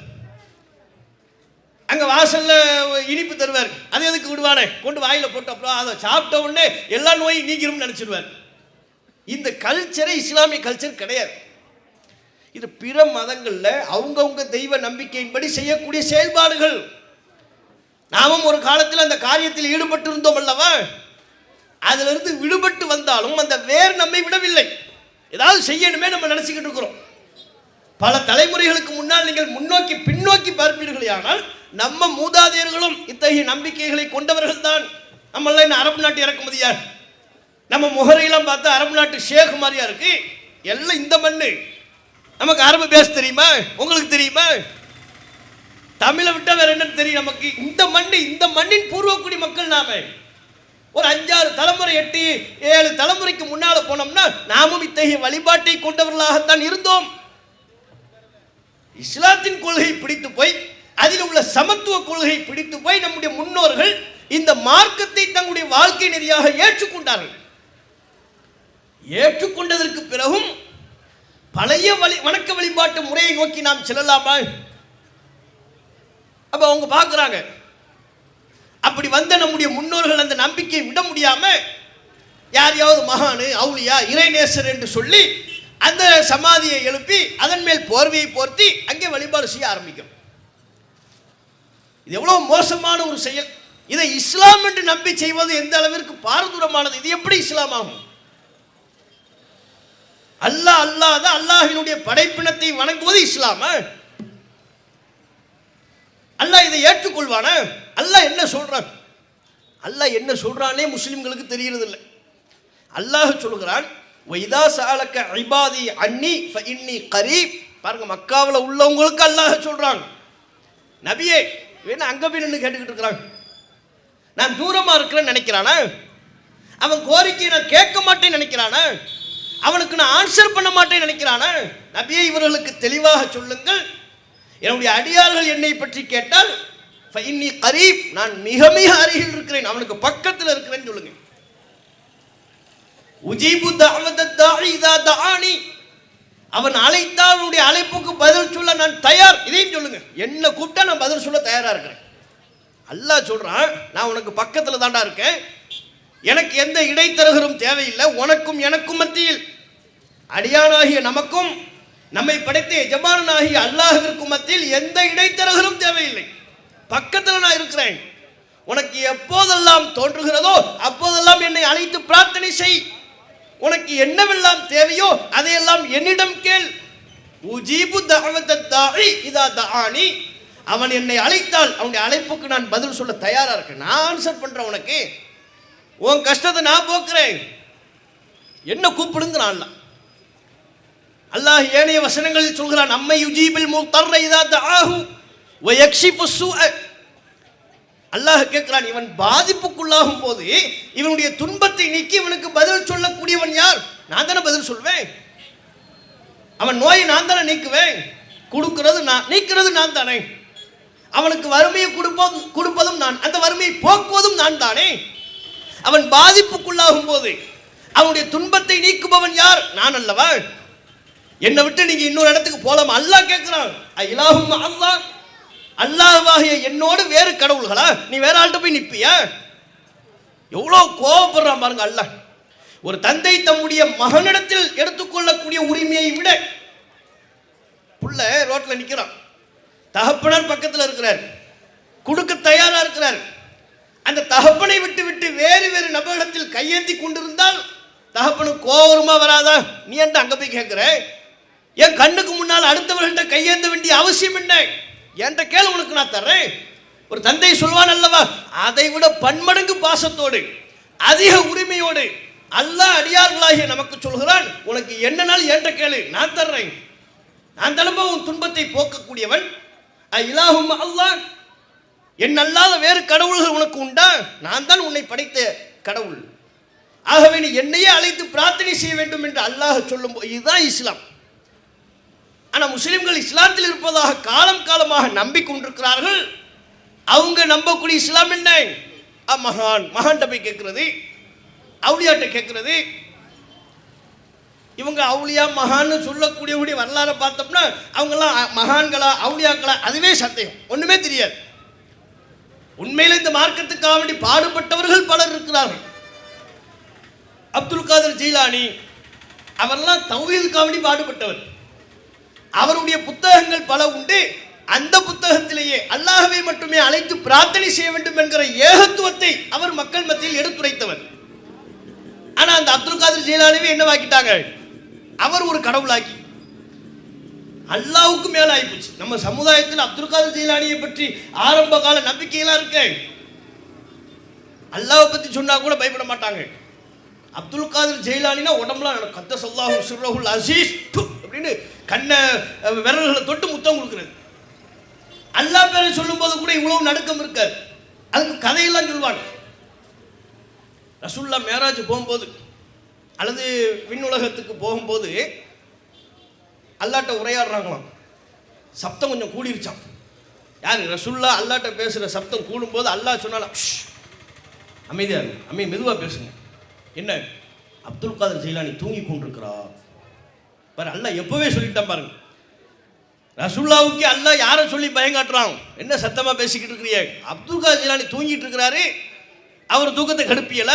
அங்கே வாசலில் இனிப்பு தருவார், அது எதுக்கு விடுவானே கொண்டு வாயில் போட்டு அப்புறம் அதை சாப்பிட்ட உடனே எல்லா நோயும் நீங்கிரும்னு நினச்சிடுவார். இந்த கல்ச்சரே இஸ்லாமிய கல்ச்சர் கிடையாது. இது பிற மதங்களில் அவங்கவுங்க தெய்வ நம்பிக்கையின்படி செய்யக்கூடிய செயல்பாடுகள். நாமும் ஒரு காலத்தில் அந்த காரியத்தில் ஈடுபட்டு இருந்தோம் அல்லவா? அதிலிருந்து விடுபட்டு வந்தாலும் அந்த வேர் நம்மை விடவில்லை. ஏதாவது செய்யணுமே நம்ம நினச்சிக்கிட்டு இருக்கிறோம். பல தலைமுறைகளுக்கு முன்னால் நீங்கள் முன்னோக்கி பின்னோக்கி பார்ப்பீர்களே, ஆனால் நம்ம மூதாதையர்களும் இத்தகைய நம்பிக்கைகளை கொண்டவர்கள் தான். நம்மளாம் இன்னும் அரபு நாட்டு இறக்குமதியா? நம்ம முகரையெல்லாம் பார்த்தா அரபு நாட்டு ஷேக் மாதிரியா இருக்கு. எல்லாம் இந்த மண்ணு. நமக்கு அரபு பேச தெரியுமா? உங்களுக்கு தெரியுமா? தமிழை விட்டா வேற என்னன்னு தெரியும் நமக்கு? இந்த மண்ணு, இந்த மண்ணின் பூர்வக்குடி மக்கள் நாம. ஒரு 5-6 தலைமுறை 8-7 தலைமுறைக்கு முன்னால போனோம்னா நாமும் இத்தகைய வழிபாட்டை கொண்டவர்களாகத்தான் இருந்தோம். இஸ்லாத்தின் கொள்கை பிடித்து போய், அதில் உள்ள சமத்துவ கொள்கை பிடித்து போய் நம்முடைய முன்னோர்கள் இந்த மார்க்கத்தை தங்களுடைய வாழ்க்கை நெறியாக ஏற்றுக்கொண்டார்கள். ஏற்றுக்கொண்டதற்கு பிறகும் பழைய வணக்க வழிபாட்டு முறையை நோக்கி நாம் செல்லலாமா? அப்ப அவங்க பார்க்குறாங்க, அப்படி வந்த நம்முடைய முன்னோர்கள் அந்த நம்பிக்கையை விட முடியாம யாரையாவது மகானு அவுலியா இறைநேசர் என்று சொல்லி அந்த சமாதியை எழுப்பி அதன் மேல் போர்வையை போர்த்தி அங்கே வழிபாடு செய்ய ஆரம்பிக்கும். இது எவ்வளவு மோசமான ஒரு செயல். இதை இஸ்லாம் என்று நம்பி செய்வது எந்த அளவிற்கு பாரதூரமானது. இது எப்படி இஸ்லாம் ஆகும்? அல்லாஹ் அல்லாத அல்லாஹ்வினுடைய படைப்பினத்தை வணங்குவது இஸ்லாமா? அல்லாஹ் இதை ஏற்றுக்கொள்வானா? அல்லாஹ் என்ன சொல்றான்? அல்லாஹ் என்ன சொல்றானே முஸ்லிம்களுக்கு தெரியறது இல்லை. அல்லாஹ் சொல்கிறான், வைதா சாலக்க இபாதி அன்னி ஃபஇன்னி கரீப். பாருங்க, மக்காவில் உள்ளவங்களுக்கு அல்லாஹ் சொல்றான், நபியே வேணா அங்க போய் நின்று கேட்டுக்கிட்டு இருக்கிறான். நான் தூரமா இருக்கிறேன்னு நினைக்கிறானா? அவன் கோரிக்கையை நான் கேட்க மாட்டேன்னு நினைக்கிறானா? அவனுக்கு நான் ஆன்சர் பண்ண மாட்டேன்னு நினைக்கிறானா? நபியே இவர்களுக்கு தெளிவாக சொல்லுங்கள், என்னுடைய அடியார்கள் என்னை பற்றி கேட்டால் ஃபஇன்னி கரீப், நான் மிக மிக அருகில் இருக்கிறேன், அவனுக்கு பக்கத்தில் இருக்கிறேன்னு சொல்லுங்க. உஜீபு தஅவத தாஇ இதா தஆனி, அவன் அழைத்தால் அவனுடைய அழைப்புக்கு பதில் சொல்ல நான் தயார், இதையும் சொல்லுங்க. என்ன கூப்பிட்டா நான் பதில் சொல்ல தயாரா இருக்கிறேன். அல்லாஹ் சொல்றான், நான் உனக்கு பக்கத்தில் தாண்டா இருக்கேன், எனக்கு எந்த இடைத்தரகரும் தேவையில்லை. உனக்கும் எனக்கும் மத்தியில், அடியானாகிய நமக்கும் நம்மை படைத்த எஜமானாகிய அல்லாஹ்விற்கும் மத்தியில் எந்த இடைத்தரகரும் தேவையில்லை. பக்கத்தில் நான் இருக்கிறேன். உனக்கு எப்போதெல்லாம் தோன்றுகிறதோ அப்போதெல்லாம் என்னை அழைத்து பிரார்த்தனை செய். உனக்கு என்னவெல்லாம் தேவையோ அதையெல்லாம் என்னிடம் கேள். உஜீபு தஅவத தாஇ இதா தஆனி, அவன் என்னை அழைத்தால் அவனுடைய அழைப்புக்கு நான் பதில் சொல்ல தயாரா இருக்கேன். நான் ஆன்சர் பண்றேன் உனக்கு. உன் கஷ்டத்தை நான் போக்குறேன், என்ன கூப்பிடுங்கிறான் அல்லாஹ். ஏனைய வசனங்களில் சொல்கிறான், அம்மை யுஜீபில் முத்தர்ர இதா தஆஹு வ யக்ஷிஃபு ஸூஅ. அல்லாஹ் கேட்கிறான், இவன் பாதிப்புக்குள்ளாகும் போது இவனுடைய துன்பத்தை நீக்கி இவனுக்கு பதில் சொல்லக்கூடியவன் யார்? நான் தானே பதில் சொல்வேன். அவன் நோயை நான் தானே நீக்குவேன், கொடுக்கிறது நான், நீக்கிறது நான் தானே. அவனுக்கு வறுமையை கொடுப்பதும் நான், அந்த வறுமையை போக்குவதும் நான் தானே. அவன் பாதிப்புக்குள்ளாகும் போது அவனுடைய துன்பத்தை நீக்குபவன் யார்? நான் அல்லவா. என்னை விட்டு நீங்க இன்னொரு இடத்துக்கு போலாமா? அல்லாஹ் கேட்கிறான், இலாஹும் அல்லாஹ், அல்லாஹ்வாகிய என்னோடு வேறு கடவுள்களா? நீ வேற ஆள்கிட்ட போய் நிற்பியா? எவ்வளோ கோபப்படுறான் பாருங்க அல்லாஹ். ஒரு தந்தை தம்முடைய மகனிடத்தில் எடுத்துக்கொள்ளக்கூடிய உரிமையை விட, புள்ள ரோட்டில் நிற்கிறான், தகப்பனார் பக்கத்தில் இருக்கிறார், கொடுக்க தயாரா இருக்கிறார். அந்த தகப்பனை விட்டு விட்டு வேறு வேறு நபரிடத்தில் கையேந்தி கொண்டிருந்தால் தகப்பனுக்கு கோவருமா வராதா? நீ என்ன அங்கே போய் கேட்குற? என் கண்ணுக்கு முன்னால் அடுத்தவர்கள்ட்ட கையேந்த வேண்டிய அவசியம் என்ன? என்கிட்ட கேளு, உனக்கு நான் தர்றேன். ஒரு தந்தை சொல்வான் அல்லவா, அதை விட பன்மடங்கு பாசத்தோடு அதிக உரிமையோடு அல்லாஹ் அடியார்களாகிய நமக்கு சொல்கிறான், உனக்கு என்னன்னாலும் என்கிட்ட கேளு, நான் தர்றேன். நான் தலைமை உன் துன்பத்தை போக்கக்கூடியவன். இலாஹும் அல்லாஹ், என் அல்லாத வேறு கடவுள்கள் உனக்கு உண்டா? நான் தான் உன்னை படைத்த கடவுள். ஆகவே நீ என்னையே அழைத்து பிரார்த்தனை செய்ய வேண்டும் என்று அல்லாஹ் சொல்லும் போது, இதுதான் இஸ்லாம். ஆனால் முஸ்லிம்கள் இஸ்லாத்தில் இருப்பதாக காலம் காலமாக நம்பிக்கொண்டிருக்கிறார்கள். அவங்க நம்பக்கூடிய இஸ்லாம் என்ன? மகான்கிட்ட போய் கேட்கறது, அவுளியாட்ட கேட்கறது. இவங்க அவுளியா மகான்னு சொல்லக்கூடியவங்களுடைய வரலாறு பார்த்தோம்னா அவங்கெல்லாம் மகான்களா அவுளியாக்களா அதுவே சந்தேகம், ஒன்றுமே தெரியாது. உண்மையில் இந்த மார்க்கத்துக்காக வேண்டி பாடுபட்டவர்கள் பலர் இருக்கிறார்கள். அப்துல் காதர் ஜீலானி அவரெல்லாம் தௌஹீதுக்காக வேண்டி பாடுபட்டவர். அவருடைய புத்தகங்கள் பல உண்டு. அந்த புத்தகத்திலேயே அல்லாஹ்வை மட்டுமே அழைத்து பிரார்த்தனை செய்ய வேண்டும் என்கிற ஏகத்துவத்தை அவர் மக்கள் மத்தியில் எடுத்துரைத்தவர். ஆனால் அந்த அப்துல் காதர் ஜீலானியை என்னவாக்கிட்டாங்க? அவர் ஒரு கடவுளாக்கி அல்லாஹ்வுக்கு மேல ஆயிப்போச்சு. நம்ம சமுதாயத்தில் அப்துல் காதர் ஜீலானியை பற்றி ஆரம்ப கால நம்பிக்கையெல்லாம் இருக்கு. அல்லாஹ்வை பற்றி சொன்னா கூட பயப்பட மாட்டாங்க. அப்துல் காதர் ஜெயிலானினா உடம்புலாம் கத்தஸல்லாஹு சிர்ரஹுல் அஸீஸ் அப்படின்னு கண்ணை விரல்களை தொட்டு முத்தம் கொடுக்கிறது. அல்லாஹ் பேரை சொல்லும் போது கூட இவ்வளவு நடுக்கம் இருக்காது. அதுக்கு கதையெல்லாம் சொல்லுவாங்க. ரசூலுல்லாஹ் மேராஜ் போகும்போது அல்லது விண்ணுலகத்துக்கு போகும்போது அல்லாட்ட உரையாடுறாங்களாம். சப்தம் கொஞ்சம் கூடிருச்சான். யார்? ரசூலுல்லாஹ் அல்லாட்ட பேசுகிற சப்தம் கூடும்போது அல்லாஹ் சொன்னாலும் அமைதியா இருக்கு, மெதுவாக பேசுங்க. என்ன? அப்துல் காதர் ஜெயிலானி தூங்கி கொண்டிருக்கிறார் பாரு. அல்லாஹ் எப்பவே சொல்லிட்டான் பாருங்க. ரசூலுல்லாஹ்வுக்கு அல்லாஹ் யாரை சொல்லி பயங்காட்டுறான்? என்ன சத்தமா பேசிக்கிட்டு இருக்கிறீங்க? அப்துல் காதர் ஜெயிலானி தூங்கிட்டு இருக்கிறாரு, அவர் தூக்கத்தை கடுப்பியல.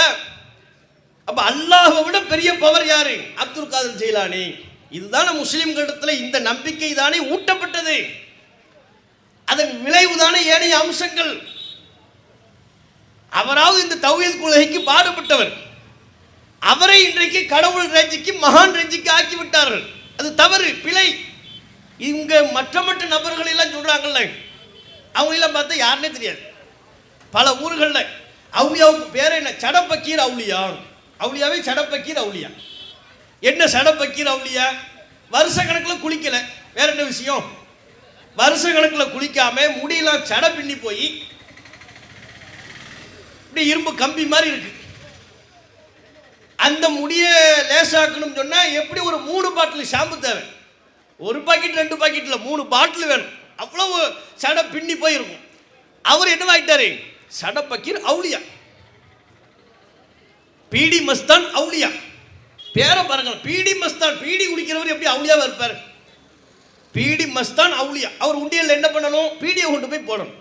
அப்ப அல்லாஹ்வை விட பெரிய பவர் யாரு? அப்துல் காதர் ஜெயிலானி. இதுதான முஸ்லிம்களிடத்தில் இந்த நம்பிக்கை தானே ஊட்டப்பட்டது. அதன் விளைவுதானே ஏனைய அம்சங்கள். அவராவது இந்த தௌஹீத் கொள்கைக்கு பாடுபட்டவர். அவரை இன்றைக்கு கடவுள் ரேஞ்சுக்கு மகான் ரேஞ்சுக்கு ஆக்கி விட்டார்கள். அது தவறு, பிழை. இங்க மற்ற நபர்கள் எல்லாம் சொல்றாங்கல்ல, அவங்க எல்லாம் பார்த்தா யாருன்னே தெரியாது. பல ஊர்களில் அவுளியாவுக்கு பேர் என்ன? சடப்பக்கீர் அவுளியா. அவுளியாவே சடப்பக்கீர் அவுளியா. என்ன சடப்பக்கீர் அவுளியா? வருஷ கணக்கில் குளிக்கல, வேற என்ன விஷயம்? வருஷ கணக்கில் குளிக்காம முடியெல்லாம் சட பின்னி போய் இப்படி இரும்பு கம்பி மாதிரி இருக்கு. அந்த முடிய லேசாக்கணும் சொன்னா எப்படி ஒரு 3 பாட்டில் ஷாம்பு தேவை. 1 பாக்கெட் 2 பாக்கெட்ல 3 பாட்டில் வேணும். அவ்வளவு சட பின்னி போயிருக்கும். அவர் என்னவாயிட்டாரு? சடப்பக்கீர் அவுளியா, பீடி மஸ்தான் அவுளியா. பேரை பாருங்க, பீடி மஸ்தான். பீடி குடிக்கிறவர் எப்படி அவுளியாவா இருப்பார்? பீடி மஸ்தான் அவுளியா. அவர் உண்டியல் என்ன பண்ணணும்? பீடியை கொண்டு போய் போடணும்.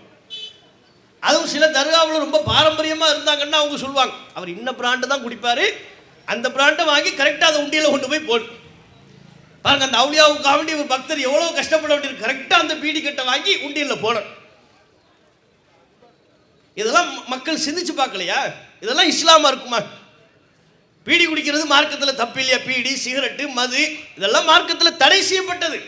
அதுவும் சில தர்காவில் ரொம்ப பாரம்பரியமாக இருந்தாங்கன்னா அவங்க சொல்லுவாங்க, அவர் இன்ன பிராண்டு தான் குடிப்பார், அந்த பிராண்டை வாங்கி கரெக்டாக அதை உண்டியில் கொண்டு போய் போடும். பாருங்க, அந்த அவுளியாவுக்காக வேண்டி ஒரு பக்தர் எவ்வளோ கஷ்டப்பட வேண்டியது. கரெக்டாக அந்த பீடி கட்டை வாங்கி உண்டியில் போடணும். இதெல்லாம் மக்கள் சிந்திச்சு பார்க்கலையா? இதெல்லாம் இஸ்லாமா இருக்குமா? பீடி குடிக்கிறது மார்க்கத்தில் தப்பு இல்லையா? பீடி, சிகரெட்டு, மது இதெல்லாம் மார்க்கத்தில் தடை செய்யப்பட்டது.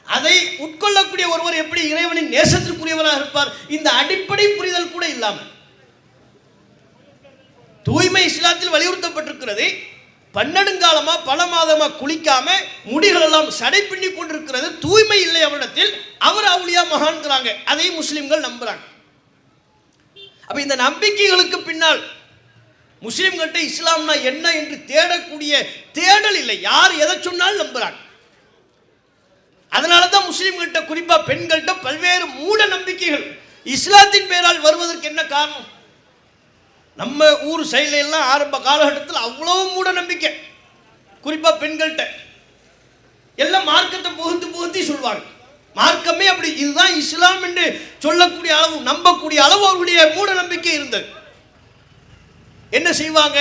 அதை உட்கொள்ளக்கூடிய ஒருவர் எப்படி இறைவனின் நேசத்திற்குரியவராக இருப்பார்? இந்த அடிப்படை புரிதல் கூட இல்லாமல் தூய்மை இஸ்லாத்தில் வலியுறுத்தப்பட்டிருக்கிறது. பன்னெடுங்காலமா பல மாதமா குளிக்காம முடிகள் எல்லாம் சடை பின்னி கொண்டிருக்கிறது. தூய்மை இல்லை அவரிடத்தில். அவர் அவுளியா மகான்கிறாங்க. அதையும் முஸ்லிம்கள் நம்புறாங்க. அப்ப இந்த நம்பிக்கைகளுக்கு பின்னால் முஸ்லிம்கிட்ட இஸ்லாம்னா என்ன என்று தேடக்கூடிய தேடல் இல்லை. யார் எதை சொன்னாலும் நம்புறாங்க. அதனால தான் முஸ்லிம்கிட்ட குறிப்பா பெண்கள்கிட்ட பல்வேறு மூட நம்பிக்கைகள் இஸ்லாத்தின் பெயரால் வருவதற்கு என்ன காரணம்? நம்ம ஊர் சைடுல எல்லாம் ஆரம்ப காலகட்டத்தில் அவ்வளவு மூட நம்பிக்கை, குறிப்பா பெண்கள்கிட்ட எல்லாம் மார்க்கத்தை புகுத்தி சொல்வாங்க. மார்க்கமே அப்படி இதுதான் இஸ்லாம் என்று சொல்லக்கூடிய அளவு, நம்பக்கூடிய அளவு அவருடைய மூட நம்பிக்கை இருந்தது. என்ன செய்வாங்க?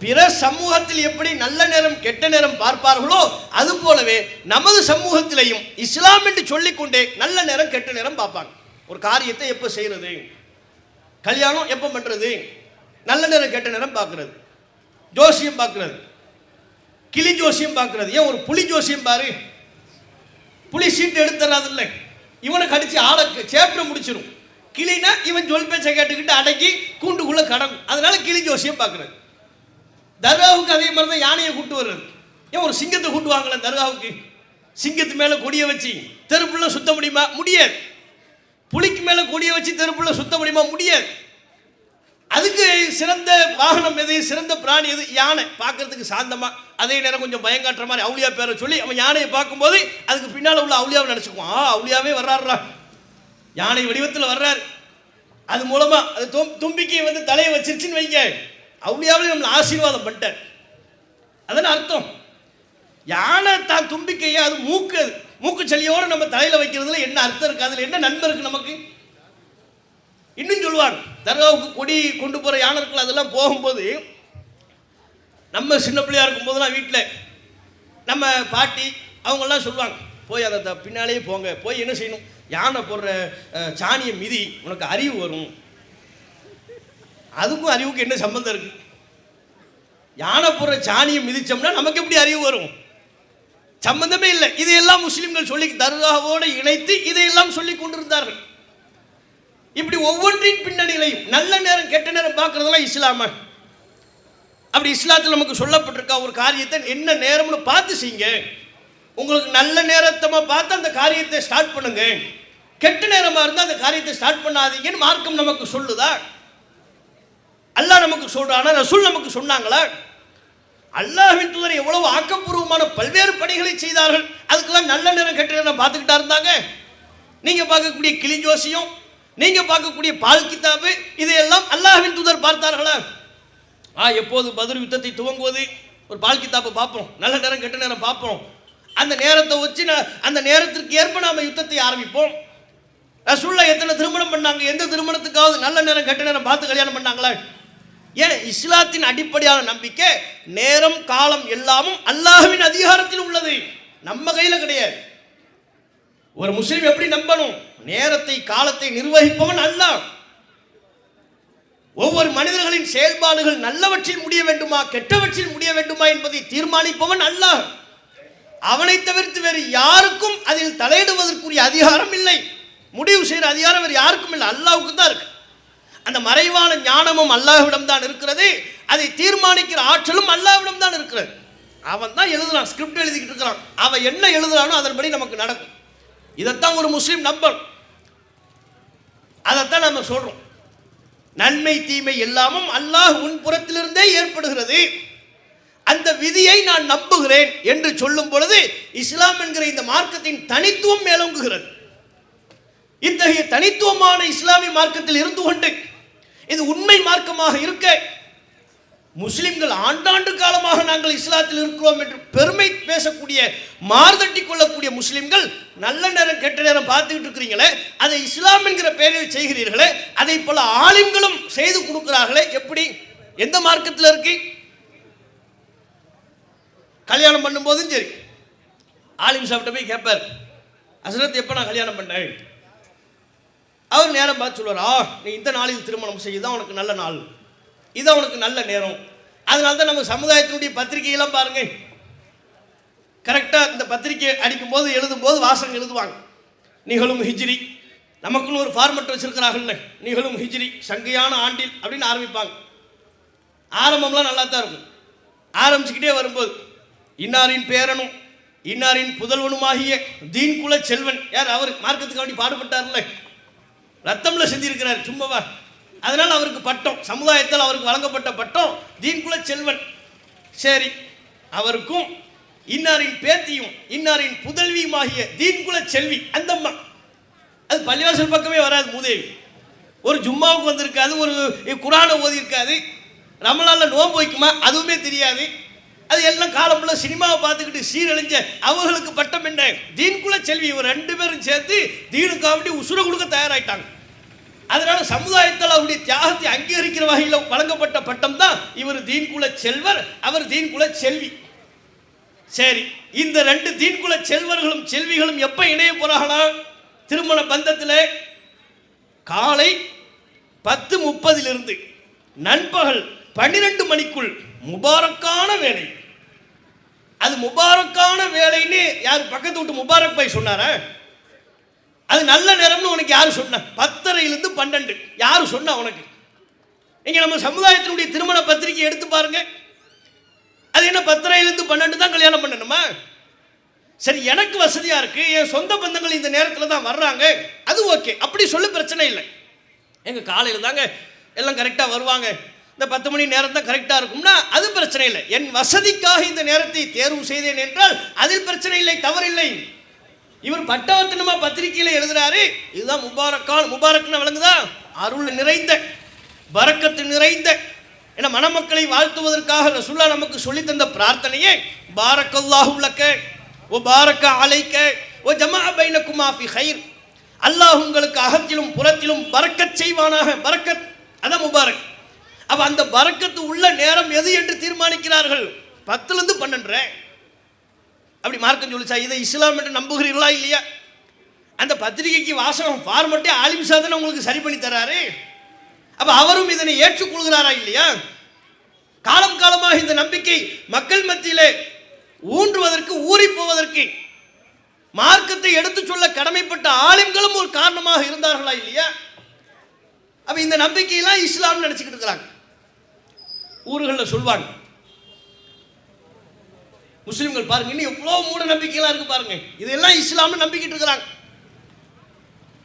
பிற சமூகத்தில் எப்படி நல்ல நேரம் கெட்ட நேரம் பார்ப்பார்களோ அது போலவே நமது சமூகத்திலையும் இஸ்லாம் என்று சொல்லிக்கொண்டே நல்ல நேரம் கெட்ட நேரம் பார்ப்பாங்க. ஒரு காரியத்தை எப்போ செய்யறது, கல்யாணம் எப்போ பண்றது, நல்ல நேரம் கெட்ட நேரம் பார்க்கறது, ஜோசியம் பார்க்கறது, கிளி ஜோசியம் பார்க்கறது. ஏன் ஒரு புலி ஜோசியம் பாரு, புலி சீட்டு எடுத்துறாது இல்லை, இவனை கடிச்சு ஆளை சேப்டர் முடிச்சிடும். கிளினா இவன் சொல் பேச்சை கேட்டுக்கிட்டு அடக்கி கூண்டுக்குள்ள கடக்கும். அதனால கிளி ஜோசியம் பார்க்கறது. தர்காவுக்கு அதே மாதிரி தான் யானையை கூட்டு வர்றது. ஏன் ஒரு சிங்கத்தை கூட்டுவாங்களே தர்காவுக்கு? சிங்கத்து மேலே கொடியை வச்சு தெருப்புள்ள சுத்த முடியுமா? முடியாது. புலிக்கு மேலே கொடியை வச்சு தெருப்புள்ள சுத்த முடியுமா? முடியாது. அதுக்கு சிறந்த வாகனம் எது, சிறந்த பிராணி எது? யானை. பார்க்கறதுக்கு சாந்தமா அதே நேரம் கொஞ்சம் பயங்காட்டுற மாதிரி அவுளியா பேரை சொல்லி அவன் யானையை பார்க்கும்போது அதுக்கு பின்னால் உள்ள அவுளியாவை நினச்சிக்குவான். அவுளியாவே வர்றாருடா, யானை வடிவத்தில் வர்றாரு. அது மூலமா அது தும்பிக்கையை வந்து தலையை வச்சிருச்சுன்னு வைங்க, அவுளியாவே நம்மளை ஆசீர்வாதம் பண்ணிட்டார். அதான அர்த்தம். யானை தான் தும்பிக்கையை அது மூக்கு சளியோடு நம்ம தலையில் வைக்கிறதுல என்ன அர்த்தம் இருக்கு? அதில் என்ன நன்மை இருக்கு நமக்கு? இன்னும் சொல்லுவாங்க, தர்காவுக்கு கொடி கொண்டு போகிற யானைகள் அதெல்லாம் போகும்போது நம்ம சின்ன பிள்ளையா இருக்கும்போதெல்லாம் வீட்டில் நம்ம பாட்டி அவங்கெல்லாம் சொல்லுவாங்க, போய் அதை பின்னாலேயே போங்க, போய் என்ன செய்யணும், யானை போடுற சாணியை மிதி, உனக்கு அறிவு வரும். அதுக்கும் அறிவுக்கு என்ன சம்பந்தம் இருக்கு? யானை போடுற சாணியை மிதிச்சோம்னா நமக்கு எப்படி அறிவு வரும்? சம்பந்தமே இல்லை. இதையெல்லாம் முஸ்லிம்கள் சொல்லி தர்காவோடு இணைத்து இதையெல்லாம் சொல்லி கொண்டிருந்தார்கள். இப்படி ஒவ்வொன்றின் பின்னணியிலையும் நல்ல நேரம் கெட்ட நேரம் பார்க்கறதெல்லாம் இஸ்லாமா? அப்படி இஸ்லாத்தில் நமக்கு சொல்லப்பட்டிருக்கா? ஒரு காரியத்தை என்ன நேரம்னு பார்த்து செய்யுங்க. உங்களுக்கு நல்ல நேரத்தமா பார்த்து அந்த காரியத்தை ஸ்டார்ட் பண்ணுங்க, கெட்ட நேரமாக இருந்தால் அந்த காரியத்தை ஸ்டார்ட் பண்ணாதீங்கன்னு மார்க்கம் நமக்கு சொல்லுதா? அல்லாஹ் நமக்கு சொல்றானா? ரசூல் நமக்கு சொன்னாங்களா? அல்லாஹ்வின் தூதர் எவ்வளவு ஆக்கப்பூர்வமான பல்வேறு பணிகளை செய்தார்கள். அதுக்கெல்லாம் நல்ல நேரம் கெட்ட நேரம் பார்த்துக்கிட்டா இருந்தாங்க? நீங்க பார்க்கக்கூடிய கிளி ஜோசியம், நீங்க பார்க்கக்கூடிய பால் கிதாபு, இதையெல்லாம் அல்லாஹ்வின் தூதர் பார்த்தார்களா? எப்போது பத்ர் யுத்தத்தை துவங்குவது, ஒரு பால் கிதாபை பார்ப்போம், நல்ல நேரம் கெட்ட நேரம் பார்ப்போம், அந்த நேரத்தை வச்சு அந்த நேரத்திற்கு ஏற்ப நாம யுத்தத்தை ஆரம்பிப்போம். ரசூலுல்லாஹ் எத்தனை திருமணம் பண்ணாங்க? எந்த திருமணத்துக்காவது நல்ல நேரம் கெட்ட நேரம் பார்த்து கல்யாணம் பண்ணாங்களா? ஏன்? இஸ்லாத்தின் அடிப்படையான நம்பிக்கை நேரம் காலம் எல்லாமும் அல்லாஹ்வின் அதிகாரத்தில் உள்ளது, நம்ம கையில கிடையாது. ஒரு முஸ்லிம் எப்படி நம்பணும்? நேரத்தை காலத்தை நிர்வகிப்பவன் அல்லாஹ். ஒவ்வொரு மனிதர்களின் செயல்பாடுகள் நல்லவற்றில் முடிய வேண்டுமா கெட்டவற்றில் முடிய வேண்டுமா என்பதை தீர்மானிப்பவன் அல்லாஹ். அவனை தவிர்த்து வேறு யாருக்கும் அதில் தலையிடுவதற்குரிய அதிகாரம் இல்லை. முடிவு செய்கிற அதிகாரம் வேறு யாருக்கும் இல்லை, அல்லாஹ்வுக்கு தான் இருக்கு. அந்த மறைவான ஞானமும் அல்லாஹ்விடம் தான் இருக்கிறது, அதை தீர்மானிக்கிற ஆற்றலும் அல்லாஹ்விடம் தான் இருக்கிறது. அவன் தான் எழுதுறான், ஸ்கிரிப்ட் எழுதிக்கிட்டு இருக்கிறான், அவன் என்ன எழுதுறானோ அதன்படி நமக்கு நடக்கும். இதைத்தான் ஒரு முஸ்லீம் நம்பணும். அதைத்தான் நம்ம சொல்றோம். நன்மை தீமை எல்லாமும் அல்லாஹ் உன் புறத்திலிருந்தே ஏற்படுகிறது, அந்த விதியை நான் நம்புகிறேன் என்று சொல்லும் பொழுது இஸ்லாம் என்கிற இந்த மார்க்கத்தின் தனித்துவம் மேலோங்குகிறது. இத்தகைய தனித்துவமான இஸ்லாமிய மார்க்கத்தில் இருந்து கொண்டு இது உண்மை மார்க்கமாக இருக்க, முஸ்லிம்கள் ஆண்டாண்டு காலமாக நாங்கள் இஸ்லாத்தில் இருக்கிறோம் என்று பெருமை பேசக்கூடிய மார்தட்டி கொள்ளக்கூடிய முஸ்லிம்கள் நல்ல நேரம் கெட்ட நேரம் பார்த்துக்கிட்டு இருக்கிறீங்களே, அதை இஸ்லாம் என்கிற பெயரில் செய்கிறீர்களே, அதை போல ஆலிம்களும் செய்து கொடுக்கிறார்களே, எப்படி? எந்த மார்க்கத்தில் இருக்கு? கல்யாணம் பண்ணும்போதும் சரி, ஆலிம் சாப்பிட்ட போய் கேட்பார், ஹஸ்ரத் எப்போ நான் கல்யாணம் பண்ணேன்? அவர் நேரம் பார்த்து சொல்லுவார், நீ இந்த நாளில் திருமணம் செய்யுதான் உனக்கு நல்ல நாள், இதான் உனக்கு நல்ல நேரம். அதனால தான் நம்ம சமுதாயத்தினுடைய பத்திரிகையெல்லாம் பாருங்க, கரெக்டாக இந்த பத்திரிகை அடிக்கும் போது எழுதும் போது வாசகம் எழுதுவாங்க, நிகழும் ஹிஜ்ரி. நமக்குன்னு ஒரு ஃபார்மெட் வச்சிருக்கிறாங்கல்ல, நிகழும் ஹிஜ்ரி சங்கையான ஆண்டில் அப்படின்னு ஆரம்பிப்பாங்க. ஆரம்பம்லாம் நல்லா தான் இருக்கும். ஆரம்பிச்சுக்கிட்டே வரும்போது இன்னாரின் பேரனும் இன்னாரின் புதல்வனுமாகிய தீன் குல செல்வன், யார்? அவர் மார்க்கத்துக்கு வேண்டி பாடுபட்டார்ல, ரத்தம்ல செஞ்சிருக்கிறார் சும்மாவா? அதனால அவருக்கு பட்டம், சமுதாயத்தில் அவருக்கு வழங்கப்பட்ட பட்டம் தீன் குல செல்வன். சரி, அவருக்கும் இன்னாரின் பேத்தியும் இன்னாரின் புதல்வியுமாகிய தீன் குல செல்வி, அந்த அம்மா அது பள்ளிவாசல் பக்கமே வராது, மூதேவி. ஒரு ஜும்மாவுக்கு வந்திருக்காது, ஒரு குரானை ஓதி இருக்காது, ரமலான்ல நோன்பு வைக்குமா அதுவுமே தெரியாது. அது எல்லாம் காலம்புள்ள சினிமாவை பார்த்துக்கிட்டு சீரழிஞ்ச அவர்களுக்கு பட்டம் என்ன? தீன்குல செல்வி. இவர் ரெண்டு பேரும் சேர்த்து தீனுக்காண்டி உசுர கொடுக்க தயாராயிட்டாங்க. அதனால சமுதாயத்தில் அவருடைய தியாகத்தை அங்கீகரிக்கிற வகையில் வழங்கப்பட்ட பட்டம் தான் இவர் தீன்குல செல்வர், அவர் தீன்குல செல்வி. சரி, இந்த ரெண்டு தீன்குல செல்வர்களும் செல்விகளும் எப்ப இணைய போறாங்களா? திருமண பந்தத்தில் காலை 10:30 நண்பகல் 12 மணிக்குள் முபாரக்கான வேலை. அது முபாரக்கான வேலைன்னு யார் பக்கத்து விட்டு முபாரக் பாய் சொன்னாரா? அது நல்ல நேரம்னு உனக்கு யாரு சொன்ன? 10:30 12 யாரு சொன்னா உனக்கு? நீங்க நம்ம சமுதாயத்தினுடைய திருமண பத்திரிகை எடுத்து பாருங்க, அது என்ன 10:30 12 தான் கல்யாணம் பண்ணணுமா? சரி, எனக்கு வசதியா இருக்கு, என் சொந்த பந்தங்கள் இந்த நேரத்தில் தான் வர்றாங்க, அது ஓகே, அப்படி சொல்ல பிரச்சனை இல்லை. எங்க காலையில் தாங்க எல்லாம் கரெக்டாக வருவாங்க, இந்த 10 மணி நேரம் தான் கரெக்டாக இருக்கும்னா அது பிரச்சனை இல்லை. என் வசதிக்காக இந்த நேரத்தை தேர்வு செய்தேன் என்றால் அதில் பிரச்சனை இல்லை, தவறில்லை. இவர் பட்டவர்த்தனமா பத்திரிகையில் எழுதுறாரு, இதுதான் முபாரக்னு விளங்குதா, அருள் நிறைந்த பரக்கத்து நிறைந்த. ஏன்னா மணமக்களை வாழ்த்துவதற்காக ரசூலுல்லாஹ் நமக்கு சொல்லி தந்த பிரார்த்தனையே பாரக்கல்லாஹு லக்க வ பாரக்க அலைக்க வ ஜமஅ பைனகுமா ஃபி கைர். அல்லாஹ் உங்களுக்கு அகத்திலும் புறத்திலும் பரக்கத் செய்வானாக. பரக்கத் அதான் முபாரக். அப்ப அந்த பரக்கத்து உள்ள நேரம் எது என்று தீர்மானிக்கிறார்கள். 10லிருந்து 12. அப்படி மார்க்கம் சொல்லிச்சா? இதை இஸ்லாம் என்று நம்புகிறீர்களா இல்லையா? அந்த பத்திரிகைக்கு வாசகம் ஃபார்மட்டே ஆலிம் சாதனை உங்களுக்கு சரி பண்ணி தராரு. அப்ப அவரும் இதனை ஏற்றுக்கொள்கிறாரா இல்லையா? காலம் காலமாக இந்த நம்பிக்கை மக்கள் மத்தியிலே ஊன்றுவதற்கு, ஊறி போவதற்கு மார்க்கத்தை எடுத்து சொல்ல கடமைப்பட்ட ஆலிம்களும் ஒரு காரணமாக இருந்தார்களா இல்லையா? அப்ப இந்த நம்பிக்கையெல்லாம் இஸ்லாம் நினைச்சுக்கிட்டு இருக்கிறாங்க. ஊர்களில் சொல்வாங்க, முஸ்லிம்கள் பாருங்க இன்னும் எவ்வளவு மூட நம்பிக்கையெல்லாம் இருக்கு பாருங்க, இதெல்லாம் இஸ்லாம்னு நம்பிக்கிட்டு இருக்கிறாங்க.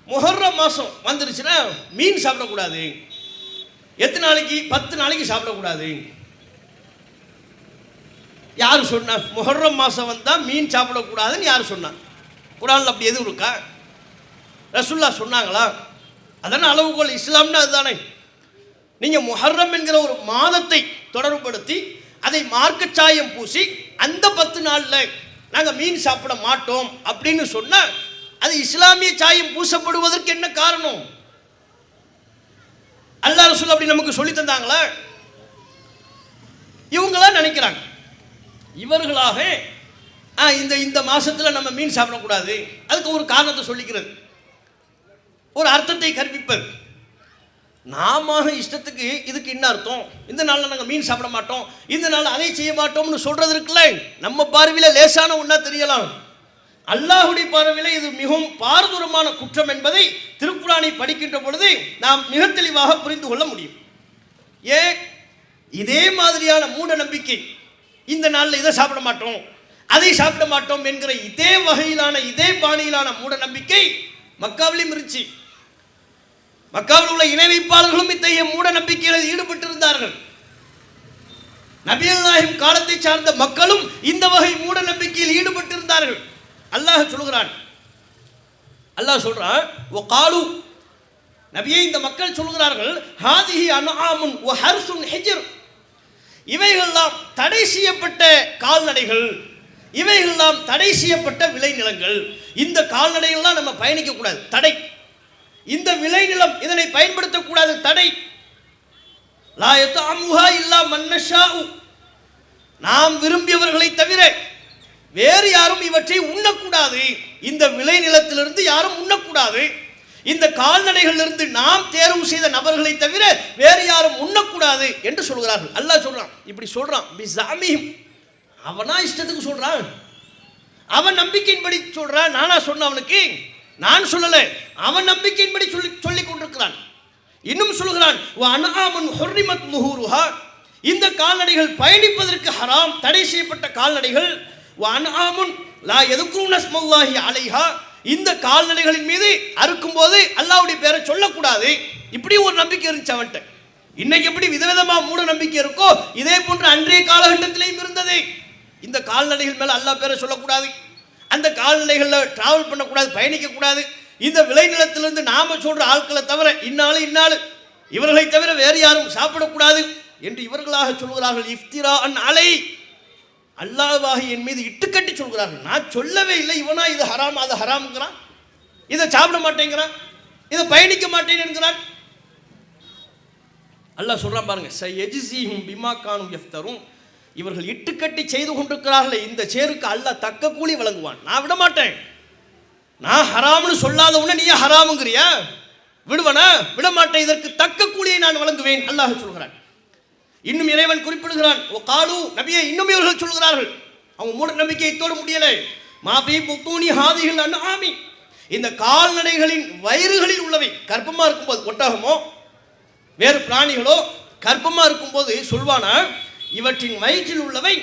முஹர்ரம் மாசம் வந்துருச்சுன்னா மீன் சாப்பிடக்கூடாது. எத்தனை நாளைக்கு? 10 நாளைக்கு சாப்பிடக்கூடாது. யாரு சொன்னா? முஹர்ரம் மாசம் வந்தா மீன் சாப்பிடக்கூடாதுன்னு யாரு சொன்னா? குர்ஆன்ல அப்படி எதுவும் இருக்கா? ரசூலுல்லாஹ் சொன்னாங்களா? அதான அளவுகோல். இஸ்லாம்னா அதுதானே. நீங்க முஹர்ரம் என்கிற ஒரு மாதத்தை தொடர்புபடுத்தி அதை மார்க்க சாயம் பூசி அந்த 10 நாள்ல நாங்க மீன் சாப்பிட மாட்டோம் அப்படின்னு சொன்னா அது இஸ்லாமிய சாயம் பூசப்படுவதற்கு என்ன காரணம்? அல்லாஹ் ரசூல் அப்படி நமக்கு சொல்லி தந்தாங்களா? இவங்களா நினைக்கிறாங்க. இவர்களாக இந்த மாசத்துல நம்ம மீன் சாப்பிடக்கூடாது, அதுக்கு ஒரு காரணத்தை சொல்லிக்கிறது, ஒரு அர்த்தத்தை கற்பிப்பது. நாம இஷ்டத்துக்கு இதுக்கு என்ன அர்த்தம், இந்த நாளில் நாங்கள் மீன் சாப்பிட மாட்டோம், இந்த நாள் அதை செய்ய மாட்டோம்னு சொல்றது இருக்குல்ல, நம்ம பார்வையில் லேசான ஒன்றா தெரியலாம். அல்லாஹுடைய பார்வையில் இது மிகவும் பாரதூரமான குற்றம் என்பதை திருக்குர்ஆனை படிக்கின்ற பொழுது நாம் மிக தெளிவாக புரிந்து கொள்ள முடியும். ஏன் இதே மாதிரியான மூட நம்பிக்கை, இந்த நாளில் இதை சாப்பிட மாட்டோம் அதை சாப்பிட மாட்டோம் என்கிற இதே வகையிலான இதே பாணியிலான மூட நம்பிக்கை மக்காவிலும் இருந்துச்சு. மக்காவில் உள்ள இணை வைப்பாளர்களும் இத்தகைய மூட நம்பிக்கைகளில் ஈடுபட்டிருந்தார்கள். நபிகள் நாயகம் காலத்தை சார்ந்த மக்களும் இந்த வகை மூட நம்பிக்கையில் ஈடுபட்டிருந்தார்கள். அல்லாஹ் சொல்கிறான், அல்லாஹ் சொல்றான், வகாலு நபியே இந்த மக்கள் சொல்கிறார்கள், ஹாதிஹி அன்ஆமுன் வ ஹர்சுன் ஹிஜ்ர், இவைகளெல்லாம் தடை செய்யப்பட்ட கால்நடைகள், இவைகளெல்லாம் தடை செய்யப்பட்ட விளைநிலங்கள். இந்த கால்நடைகள்லாம் நம்ம பயணிக்க கூடாது, தடை. இந்த விளைநிலம் இதனை பயன்படுத்தக்கூடாது, தடை. லா யதஅமுஹா இல்லா மன் நஷாஉ, நாம் விரும்பியவர்களை தவிர வேறு யாரும் இவற்றை உண்ணக்கூடாது. இந்த விளைநிலத்திலிருந்து யாரும் உண்ணக்கூடாது. இந்த கால்நடைகளிலிருந்து நாம் தேர்வு செய்த நபர்களை தவிர வேறு யாரும் உண்ணக்கூடாது என்று சொல்கிறார்கள். அல்லாஹ் சொல்றான், இப்படி சொல்றான் பிஸாமிஹிம், அவனா இஷ்டத்துக்கு சொல்றான், அவன் நம்பிக்கையின்படி சொல்றான். நானா சொன்ன அவனுக்கு? நான் சொல்லல, அவன் நம்பிக்கையின்படி சொல்லி கொண்டிருக்கிறான். இன்னும் சொல்கிறான், வஅன்ஆமுன் ஹுர்ரிமத் லுஹூருஹா, இந்த கால்நடைகள் பயணிப்பதற்கு ஹராம், தடை செய்யப்பட்ட கால்நடைகள். வஅன்ஆமுன் லா யذ்குருன ஸ்மல்லாஹி அலைஹா, இந்த கால்நடைகளின் மீது அறுக்கும் போது அல்லாஹ்வுடைய பேரை சொல்லக்கூடாது. இப்படி ஒரு நம்பிக்கை இருந்துச்சு அவன்கிட்ட. இன்னைக்கு எப்படி விதவிதமா மூட நம்பிக்கை இருக்கோ இதே போன்று அன்றைய காலகட்டத்திலேயும் இருந்தது. இந்த கால்நடைகள் மேல அல்லாஹ் பேரை சொல்லக்கூடாது, அந்த கால்நடைகளில் டிராவல் பண்ணக்கூடாது, பயணிக்கக்கூடாது. இந்த விளைநிலத்திலிருந்து நாம சொல்ற ஆட்களை தவிர இன்னாலு இவர்களை தவிர வேறு யாரும் சாப்பிடக்கூடாது என்று இவர்களாக சொல்கிறார்கள். இஃப்திரா அன் அலை, அல்லாஹ்வாக என் மீது இட்டுக்கட்டி சொல்கிறார்கள். நான் சொல்லவே இல்லை, இவனா இது ஹராம் அது ஹராம்ங்கிறான், இதை சாப்பிட மாட்டேங்கிறான், இதை பயணிக்க மாட்டேன் என்கிறான். அல்லாஹ் சொல்றான் பாருங்க, சயஜ்ஸீஹும் பிமா கானூ யஃப்தரூன், இவர்கள் இட்டுக்கட்டி செய்து கொண்டிருக்கிறார்கள், இந்த சேருக்கு அல்லாஹ் தக்க கூலி வழங்குவான். நான் விட மாட்டேன். நான் ஹராம்னு சொல்லாத உடனே நீ ஹராமுங்கிறியா? விடுவனா? விட மாட்டேன். இதற்கு தக்க கூலியை நான் வழங்குவேன் அல்லாஹ் சொல்கிறான். இன்னும் இறைவன் குறிப்பிடுகிறான், ஓ காலு நபியே, இன்னும் இவர்கள் சொல்கிறார்கள், அவங்க மூட நம்பிக்கையத்தோடு முடியலை. மாபி புத்தூனி ஹாதிகள் அன்ஆமி, இந்த கால்நடைகளின் வயிறுகளில் உள்ளவை, கர்ப்பமா இருக்கும்போது ஒட்டகமோ வேறு பிராணிகளோ கர்ப்பமா இருக்கும்போது சொல்வானா, இவற்றின் வயிற்றில் உள்ளவை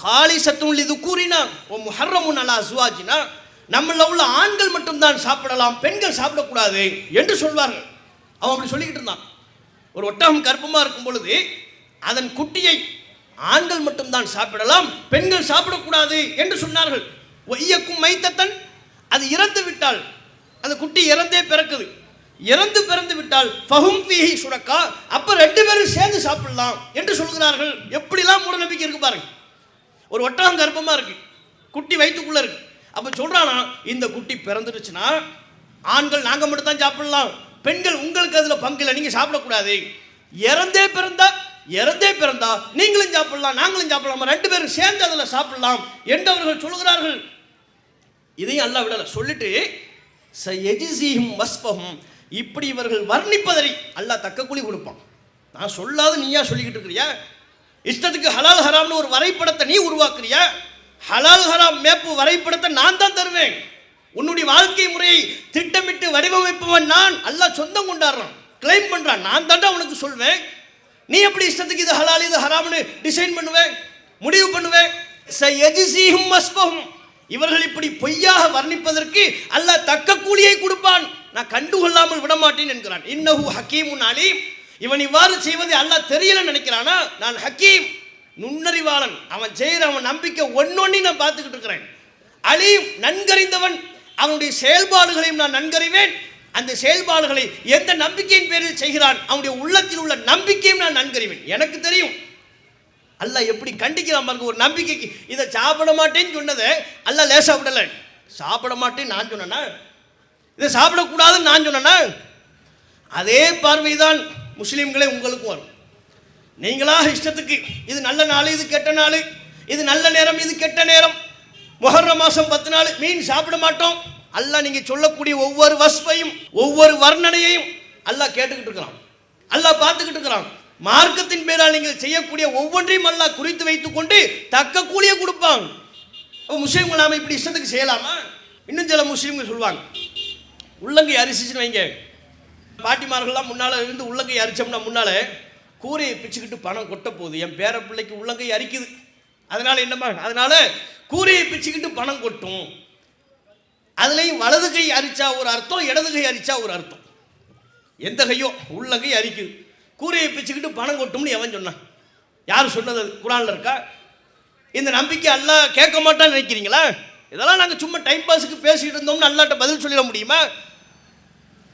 ஹாலிசத்துன் லிதுக்கூரினா வ முஹர்ரமுன் அலா அஸ்வாஜினா, நம்மள உள்ள ஆண்கள் மட்டும்தான் சாப்பிடலாம், பெண்கள் சாப்பிடக்கூடாது என்று சொல்வார்கள். அவன் அப்படி சொல்லிக்கிட்டு இருந்தான். ஒரு ஒட்டகம் கர்ப்பமா இருக்கும் பொழுது அதன் குட்டியை ஆண்கள் மட்டும்தான் சாப்பிடலாம், பெண்கள் சாப்பிடக்கூடாது என்று சொன்னார்கள். ஒய்யக்கும் மைத்தத்தன், அது இறந்து விட்டால், அந்த குட்டி இறந்தே பிறக்குது, இறந்து பிறந்து விட்டால் ஃபஹும் ஃபீஹி ஷுரக்கா, அப்ப ரெண்டு பேரும் சேர்ந்து சாப்பிடலாம் என்று சொல்கிறார்கள். எப்படிலாம் மூட நம்பிக்கை இருக்கு பாருங்க. ஒரு ஒட்டகம் கர்ப்பமா இருக்கு, குட்டி வயிற்றுக்குள்ள இருக்கு. அப்ப சொல்றானா, இந்த குட்டி பிறந்துடுச்சுன்னா ஆண்கள் நாங்க மட்டும் தான் சாப்பிடலாம், பெண்கள் உங்களுக்கு அதுல பங்கு இல்லை, நீங்க சாப்பிடக்கூடாது. இறந்தே பிறந்தா நீங்களும் சாப்பிடலாம் நாங்களும் சாப்பிடலாம், ரெண்டு பேரும் சேர்ந்து அதுல சாப்பிடலாம் என்று அவர்கள் சொல்கிறார்கள். இதையும் அல்லாஹ் விடல, சொல்லிட்டு சயஜ்ஸீஹும் வஸ்ஃபஹும், இப்படி இவர்கள் வர்ணிப்பதை அல்லாஹ் தக்க கூலி கொடுப்பான். நான் சொல்லாத நீயா சொல்லிக்கிட்டு இருக்கிறியா? இஷ்டத்துக்கு ஹலால் ஹராம்னு ஒரு வரைபடத்தை நீ உருவாக்குறியா? ஹலால் ஹராம் மேப்பு வரைபடத்தை நான் தான் தருவேன். உன்னுடைய வாழ்க்கை முறையை திட்டமிட்டு வடிவமைப்பவன் நான். அல்லாஹ் சொந்தம் கொண்டாடுறான், கிளைம் பண்றான். நான் தாண்டா உனக்கு சொல்வேன். நீ எப்படி இஷ்டத்துக்கு இது ஹலால் இது ஹராம்னு டிசைன் பண்ணுவேன், முடிவு பண்ணுவேன்? சயஜ்ஸீஹும் வஸ்ஃபஹும், இவர்கள் இப்படி பொய்யாக வர்ணிப்பதற்கு அல்லாஹ் தக்க கூலியை கொடுப்பான், நான் கண்டுகொள்ளாமல் விடமாட்டேன் என்கிறான். இன்னஹு ஹக்கீமுன் அலீம், இவன் இவ்வாறு செய்வதை அல்லாஹ் தெரியல நினைக்கிறானா? நான் ஹக்கீம், நுண்ணறிவாளன். அவன் செய்கிற அவன் நம்பிக்கை ஒன்னொன்னி நான் பார்த்துக்கிட்டு இருக்கிறேன். அலீம், நன்கறிந்தவன். அவனுடைய செயல்பாடுகளையும் நான் நன்கறிவேன். அந்த செயல்பாடுகளை எந்த நம்பிக்கையின் பேரில் செய்கிறான், அவனுடைய உள்ளத்தில் உள்ள நம்பிக்கையும் நான் நன்கறிவேன். எனக்கு தெரியும். அல்லாஹ் எப்படி கண்டிக்கிறான் பாருங்க. ஒரு நம்பிக்கைக்கு இதை சாப்பிட மாட்டேன்னு சொன்னதை அல்லாஹ் லேசா விடல. சாப்பிட மாட்டேன்னு நான் சொன்னேன்னா, இதை சாப்பிடக்கூடாதுன்னு நான் சொன்னேன்னா, அதே பார்வைதான் முஸ்லீம்களே உங்களுக்கும் வரும். நீங்களாக இஷ்டத்துக்கு இது நல்ல நாள் இது கெட்ட நாள், இது நல்ல நேரம் இது கெட்ட நேரம், முஹர்ரம் மாதம் 10 நாள் மீன் சாப்பிட மாட்டோம். அல்லாஹ் நீங்க சொல்லக்கூடிய ஒவ்வொரு வஸ்ஃபையும் ஒவ்வொரு வர்ணனையையும் அல்லாஹ் கேட்டுக்கிட்டு இருக்கிறான், அல்லாஹ் பார்த்துக்கிட்டு இருக்கிறான். மார்க்கத்தின் பேரால் நீங்கள் செய்யக்கூடிய ஒவ்வொன்றையும் அல்லாஹ் குறித்து வைத்துக் கொண்டு தக்க கூலியை கொடுப்பான். அப்போ முஸ்லீம்கள் நாம இப்படி இஷ்டத்துக்கு செய்யலாமா? இன்னும் சில முஸ்லீம்கள் சொல்லுவாங்க, உள்ளங்கை அரிசிச்சுன்னு வைங்க, பாட்டிமார்கள்லாம் முன்னால் இருந்து உள்ளங்கை அரிச்சோம்னா முன்னால கூரையை பிச்சுக்கிட்டு பணம் கொட்ட போகுது, என் பேர பிள்ளைக்கு உள்ளங்கை அரிக்குது, அதனால என்னமா, அதனால கூரையை பிச்சுக்கிட்டு பணம் கொட்டும். அதுலேயும் வலது கை அரிச்சா ஒரு அர்த்தம், இடது கை அரிச்சா ஒரு அர்த்தம். எந்த கையோ உள்ளங்கை அரிக்குது, கூரையை பிச்சுக்கிட்டு பணம் கொட்டும்னு எவன் சொன்னான்? யார் சொன்னது? குரான்ல இருக்கா? இந்த நம்பிக்கை அல்லாஹ் கேட்க மாட்டான்னு நினைக்கிறீங்களா? இதெல்லாம் நாங்கள் சும்மா டைம் பாஸுக்கு பேசிட்டு இருந்தோம்னு அல்லாஹ்ட்ட பதில் சொல்லிட முடியுமா?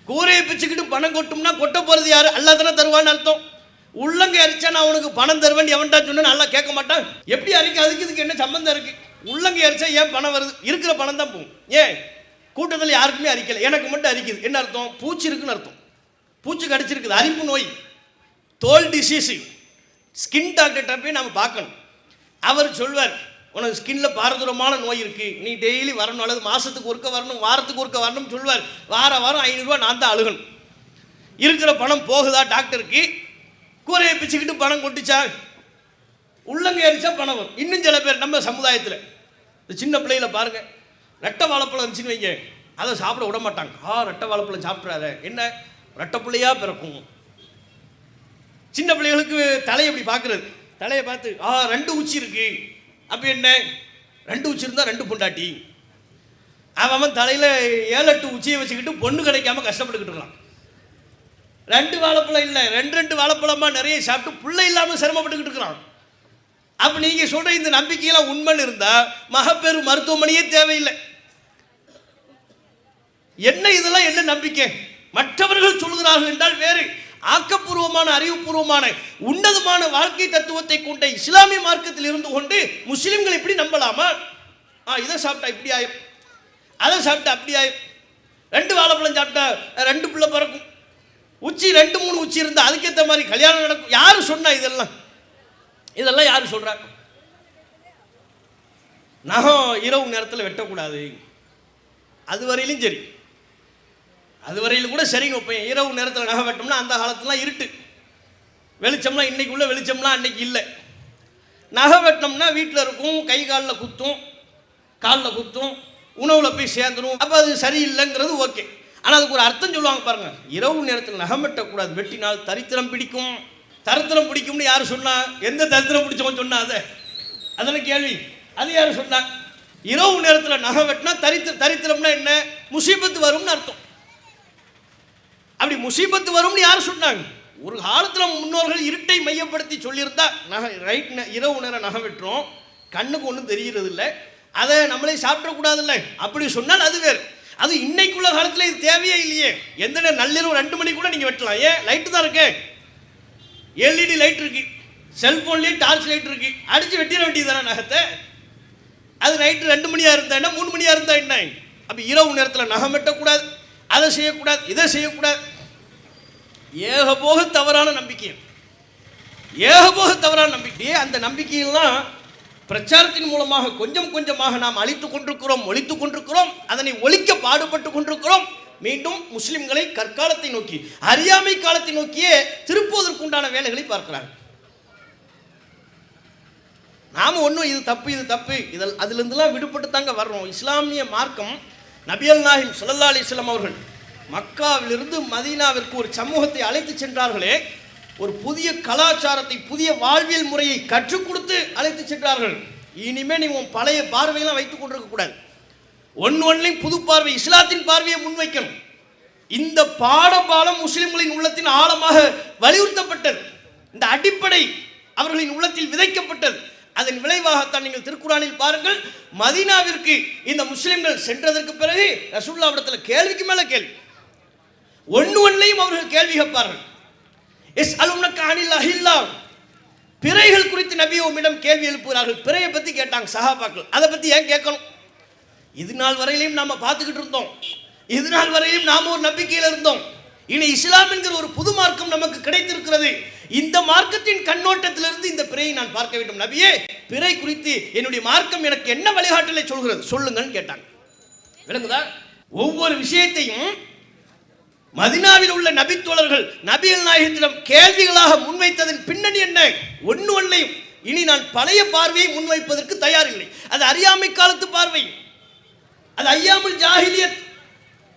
கூரையை பிச்சுக்கிட்டு பணம் கொட்டும்னா கொட்ட போகிறது யாரு? அல்லாஹ் தானே தருவான்னு அர்த்தம். உள்ளங்கை அரிச்சா நான் உனக்கு பணம் தருவேன் எவன்டா சொன்னு அல்லாஹ் கேட்க மாட்டான். எப்படி அரிக்க? அதுக்கு இதுக்கு என்ன சம்பந்தம் இருக்கு? உள்ளங்கை அரிச்சா ஏன் பணம் வருது? இருக்கிற பணம் தான் போகும். ஏன் கூட்டத்தில் யாருக்குமே அரிக்கலை, எனக்கு மட்டும் அரிக்குது? என்ன அர்த்தம்? பூச்சி இருக்குன்னு அர்த்தம். பூச்சி கடிச்சிருக்குது, அரிப்பு நோய், தோல் டிசீஸு. ஸ்கின் டாக்டர்கிட்ட போய் நம்ம பார்க்கணும். அவர் சொல்வார், உனக்கு ஸ்கின்ல பாரதூரமான நோய் இருக்கு, நீ டெய்லி வரணும், அல்லது மாசத்துக்கு ஒருக்க வரணும், வாரத்துக்கு ஒருக்க வரணும்னு சொல்வார். வாரம் 500 ரூபா நான் தான் அழுகணும். இருக்கிற பணம் போகுதா டாக்டருக்கு? கூரையை பிச்சுக்கிட்டு பணம் கொட்டிச்சா? உள்ளங்கை அரிச்சா பணம் வரும். இன்னும் சில பேர் நம்ம சமுதாயத்தில் இந்த சின்ன பிள்ளைகளை பாருங்க, ரெட்டை வாழைப்பழம் இருந்துச்சுன்னு வைங்க, அதை சாப்பிட விட மாட்டாங்க. ரெட்டை வாழைப்பழம் சாப்பிட்றாத, என்ன ரெட்டை பிள்ளையா பிறக்கும். சின்ன பிள்ளைகளுக்கு தலையை எப்படி பார்க்கறது? தலையை பார்த்து 2 உச்சி இருக்கு, அப்போ என்ன 2 உச்சி இருந்தால் 2 பொண்டாட்டி. அவன் தலையில் 7-8 உச்சியை வச்சுக்கிட்டு பொண்ணு கிடைக்காம கஷ்டப்பட்டுக்கிட்டு இருக்கான். 2 வாழைப்பழம் இல்லை, 2 வாழைப்பழமா நிறைய சாப்பிட்டு பிள்ளை இல்லாமல் சிரமப்பட்டுக்கிட்டு இருக்கிறான். அப்போ நீங்கள் சொல்கிற இந்த நம்பிக்கையெல்லாம் உண்மைன்னு இருந்தால் மகப்பேறு மருத்துவமனையே தேவையில்லை. என்ன இதெல்லாம் என்ன நம்பிக்கை? மற்றவர்கள் சொல்கிறார்கள் என்றால் வேறு. ஆக்கப்பூர்வமான அறிவுபூர்வமான உன்னதமான வாழ்க்கை தத்துவத்தை கொண்ட இஸ்லாமிய மார்க்கத்தில் இருந்து கொண்டு முஸ்லிம்கள் இப்படி நம்பலாமா? இதை சாப்பிட்டா இப்படி ஆயும், அதை சாப்பிட்டா அப்படி ஆயும், 2 வாழைப்பழம் சாப்பிட்டா 2 பிள்ளை பிறக்கும், உச்சி 2-3 உச்சி இருந்தால் அதுக்கேற்ற மாதிரி கல்யாணம் நடக்கும். யாரு சொன்னா இதெல்லாம்? இதெல்லாம் யாரு சொல்றாங்க? நகம் இரவு நேரத்தில் வெட்டக்கூடாது, அது வரையிலும் சரி, அது வரையிலும் கூட சரிங்க வைப்பேன். இரவு நேரத்தில் நகை வெட்டோம்னா அந்த காலத்துலாம் இருட்டு, வெளிச்சம்லாம் இன்னைக்கு உள்ள வெளிச்சம்லாம் அன்னைக்கு இல்லை. நகை வெட்டினோம்னா வீட்டில் இருக்கும், கை காலில் குத்தும், காலில் குத்தும், உணவில் போய் சேர்ந்துடும். அப்போ அது சரியில்லைங்கிறது ஓகே. ஆனால் அதுக்கு ஒரு அர்த்தம் சொல்லுவாங்க பாருங்க, இரவு நேரத்தில் நகம் வெட்டக்கூடாது, வெட்டினால் தரித்திரம் பிடிக்கும். தரித்திரம் பிடிக்கும்னு யார் சொன்னா? எந்த தரித்திரம் பிடிச்சவன் சொன்னா? அதெல்லாம் கேள்வி. அது யார் சொன்னா? இரவு நேரத்தில் நகை வெட்டினா தரித்திரம்னா என்ன? முசீபத்து வரும்னு அர்த்தம். அப்படி முசீபத்து வரும்னு யார் சொன்னாங்க? ஒரு காலத்தில் முன்னோர்கள் இருட்டை மையப்படுத்தி சொல்லியிருந்தா நகை ரைட் இரவு நேரம் நகை வெட்டுறோம், கண்ணுக்கு ஒன்றும் தெரிகிறது இல்லை, அதை நம்மளே சாப்பிடக்கூடாதுல்ல அப்படி சொன்னால் அது வேறு. அது இன்னைக்குள்ள காலத்தில் இது தேவையே இல்லையே. எந்த நேரம் நள்ளிரவு 2 மணி கூட நீங்கள் வெட்டலாம். ஏன்? லைட்டு தான் இருக்கு, எல்இடி லைட் இருக்கு, செல்போன்லேயே டார்ச் லைட் இருக்கு, அடித்து வெட்டிட வேண்டியது தானே நகத்தை. அது நைட்டு 2 மணியாக இருந்தா என்ன, 3 மணியாக இருந்தா என்ன? அப்போ இரவு நேரத்தில் நகம் வெட்டக்கூடாது, அதை செய்யக்கூடாது, இதை செய்யக்கூடாது. ஏகபோக தவறான நம்பிக்கை, ஏகபோக தவறான நம்பிக்கையே. அந்த நம்பிக்கையெல்லாம் பிரச்சாரத்தின் மூலமாக கொஞ்சம் கொஞ்சமாக நாம் அழித்துக் கொண்டிருக்கிறோம், ஒழித்துக் கொண்டிருக்கிறோம், அதனை ஒழிக்க பாடுபட்டு கொண்டிருக்கிறோம். மீண்டும் முஸ்லிம்களை கற்காலத்தை நோக்கி, அறியாமை காலத்தை நோக்கியே திருப்புவதற்குண்டான வேலைகளை பார்க்கிறார்கள். நாம ஒன்றும் இது தப்பு இது தப்பு அதிலிருந்துலாம் விடுபட்டு தாங்க வர்றோம். இஸ்லாமிய மார்க்கம் நபிகள் நாயகம் ஸல்லல்லாஹு அலைஹி வஸல்லம் அவர்கள் மக்காவிலிருந்து மதீனாவிற்கு ஒரு சமூகத்தை அழைத்து சென்றார்களே, ஒரு புதிய கலாச்சாரத்தை, புதிய வாழ்வியல் முறையை கற்றுக் கொடுத்து அழைத்து சென்றார்கள். இனிமே நீ உன் பழைய பார்வையெல்லாம் வைத்துக் கொண்டிருக்க கூடாது, ஒன்றையும் புது பார்வை, இஸ்லாத்தின் பார்வையை முன்வைக்கணும். இந்த பாடம் முஸ்லிம்களின் உள்ளத்தின் ஆழமாக வலியுறுத்தப்பட்டது. இந்த அடிப்படை அவர்களின் உள்ளத்தில் விதைக்கப்பட்டது. அதன் விளைவாகத்தான் நீங்கள் திருக்குரானில் பாருங்கள், மதீனாவிற்கு இந்த முஸ்லிம்கள் சென்றதற்கு பிறகு ரசூலுல்லாஹ்விடத்தில் கேள்விக்கு மேல கேள்வி, ஒன்றையும் அவர்கள் கேள்வி கேட்பார்கள். பிறைகள் குறித்து நபி உம்மிடம் கேள்வி எழுப்புகிறார்கள். பிறையை பத்தி கேட்டாங்க சஹாபாக்கள், அதை பத்தி ஏன் கேட்கணும்? இது நாள் வரையிலும் நாம பார்த்துக்கிட்டு இருந்தோம், இது நாள் வரையிலும் நாம ஒரு நம்பிக்கையில் இருந்தோம். இனி இஸ்லாம் என்கிற ஒரு புது மார்க்கம் நமக்கு கிடைத்திருக்கிறது. இந்த மார்க்கத்தின் கண்ணோட்டத்திலிருந்து இந்த பிறையை நான் பார்க்க வேண்டும். நபியே, பிறை குறித்து என்னுடைய மார்க்கம் எனக்கு என்ன வழிகாட்டலை சொல்கிறது, சொல்லுங்கன்னு கேட்டாங்க. விளங்குதா? ஒவ்வொரு விஷயத்தையும் மதீனாவில் உள்ள நபி தோழர்கள் நபிகள் நாயகத்திடம் கேள்விகளாக முன்வைத்ததன் பின்னணி என்ன? ஒன்றையும் இனி நான் பழைய பார்வையை முன்வைப்பதற்கு தயாரில்லை. அது அறியாமை காலத்து பார்வை, அது ஐயாமுல் ஜாஹிலியத்,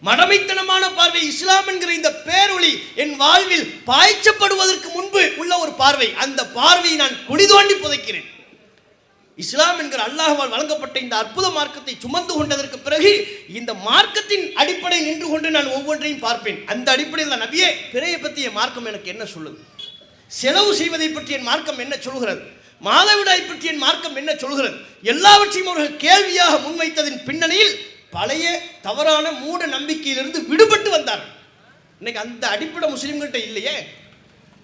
மடமைத்தனமான பார்வை. இஸ்லாம் என்கிற இந்த பேரொளி என் வாழ்வில் பாய்ச்சப்படுவதற்கு முன்பு உள்ள ஒரு பார்வை. அந்த பார்வையை நான் குழி தோண்டி புதைக்கிறேன். இஸ்லாம் என்கிற அல்லாஹ்வால் வழங்கப்பட்ட இந்த அற்புத மார்க்கத்தை சுமந்து கொண்டதற்கு பிறகு இந்த மார்க்கத்தின் அடிப்படையில் நின்று கொண்டு நான் ஒவ்வொன்றையும் பார்ப்பேன். அந்த அடிப்படையில் தான் நபியே, பிறையை பற்றி என் மார்க்கம் எனக்கு என்ன சொல்லுது, செலவு செய்வதை பற்றி என் மார்க்கம் என்ன சொல்கிறது, மாதவிடாய் பற்றி என் மார்க்கம் என்ன சொல்கிறது, எல்லாவற்றையும் அவர்கள் கேள்வியாக முன்வைத்ததின் பின்னணியில் பழைய தவறான மூட நம்பிக்கையிலிருந்து விடுபட்டு வந்தார்கள். இன்னைக்கு அந்த அடிப்படை முஸ்லிம்கிட்ட இல்லையே.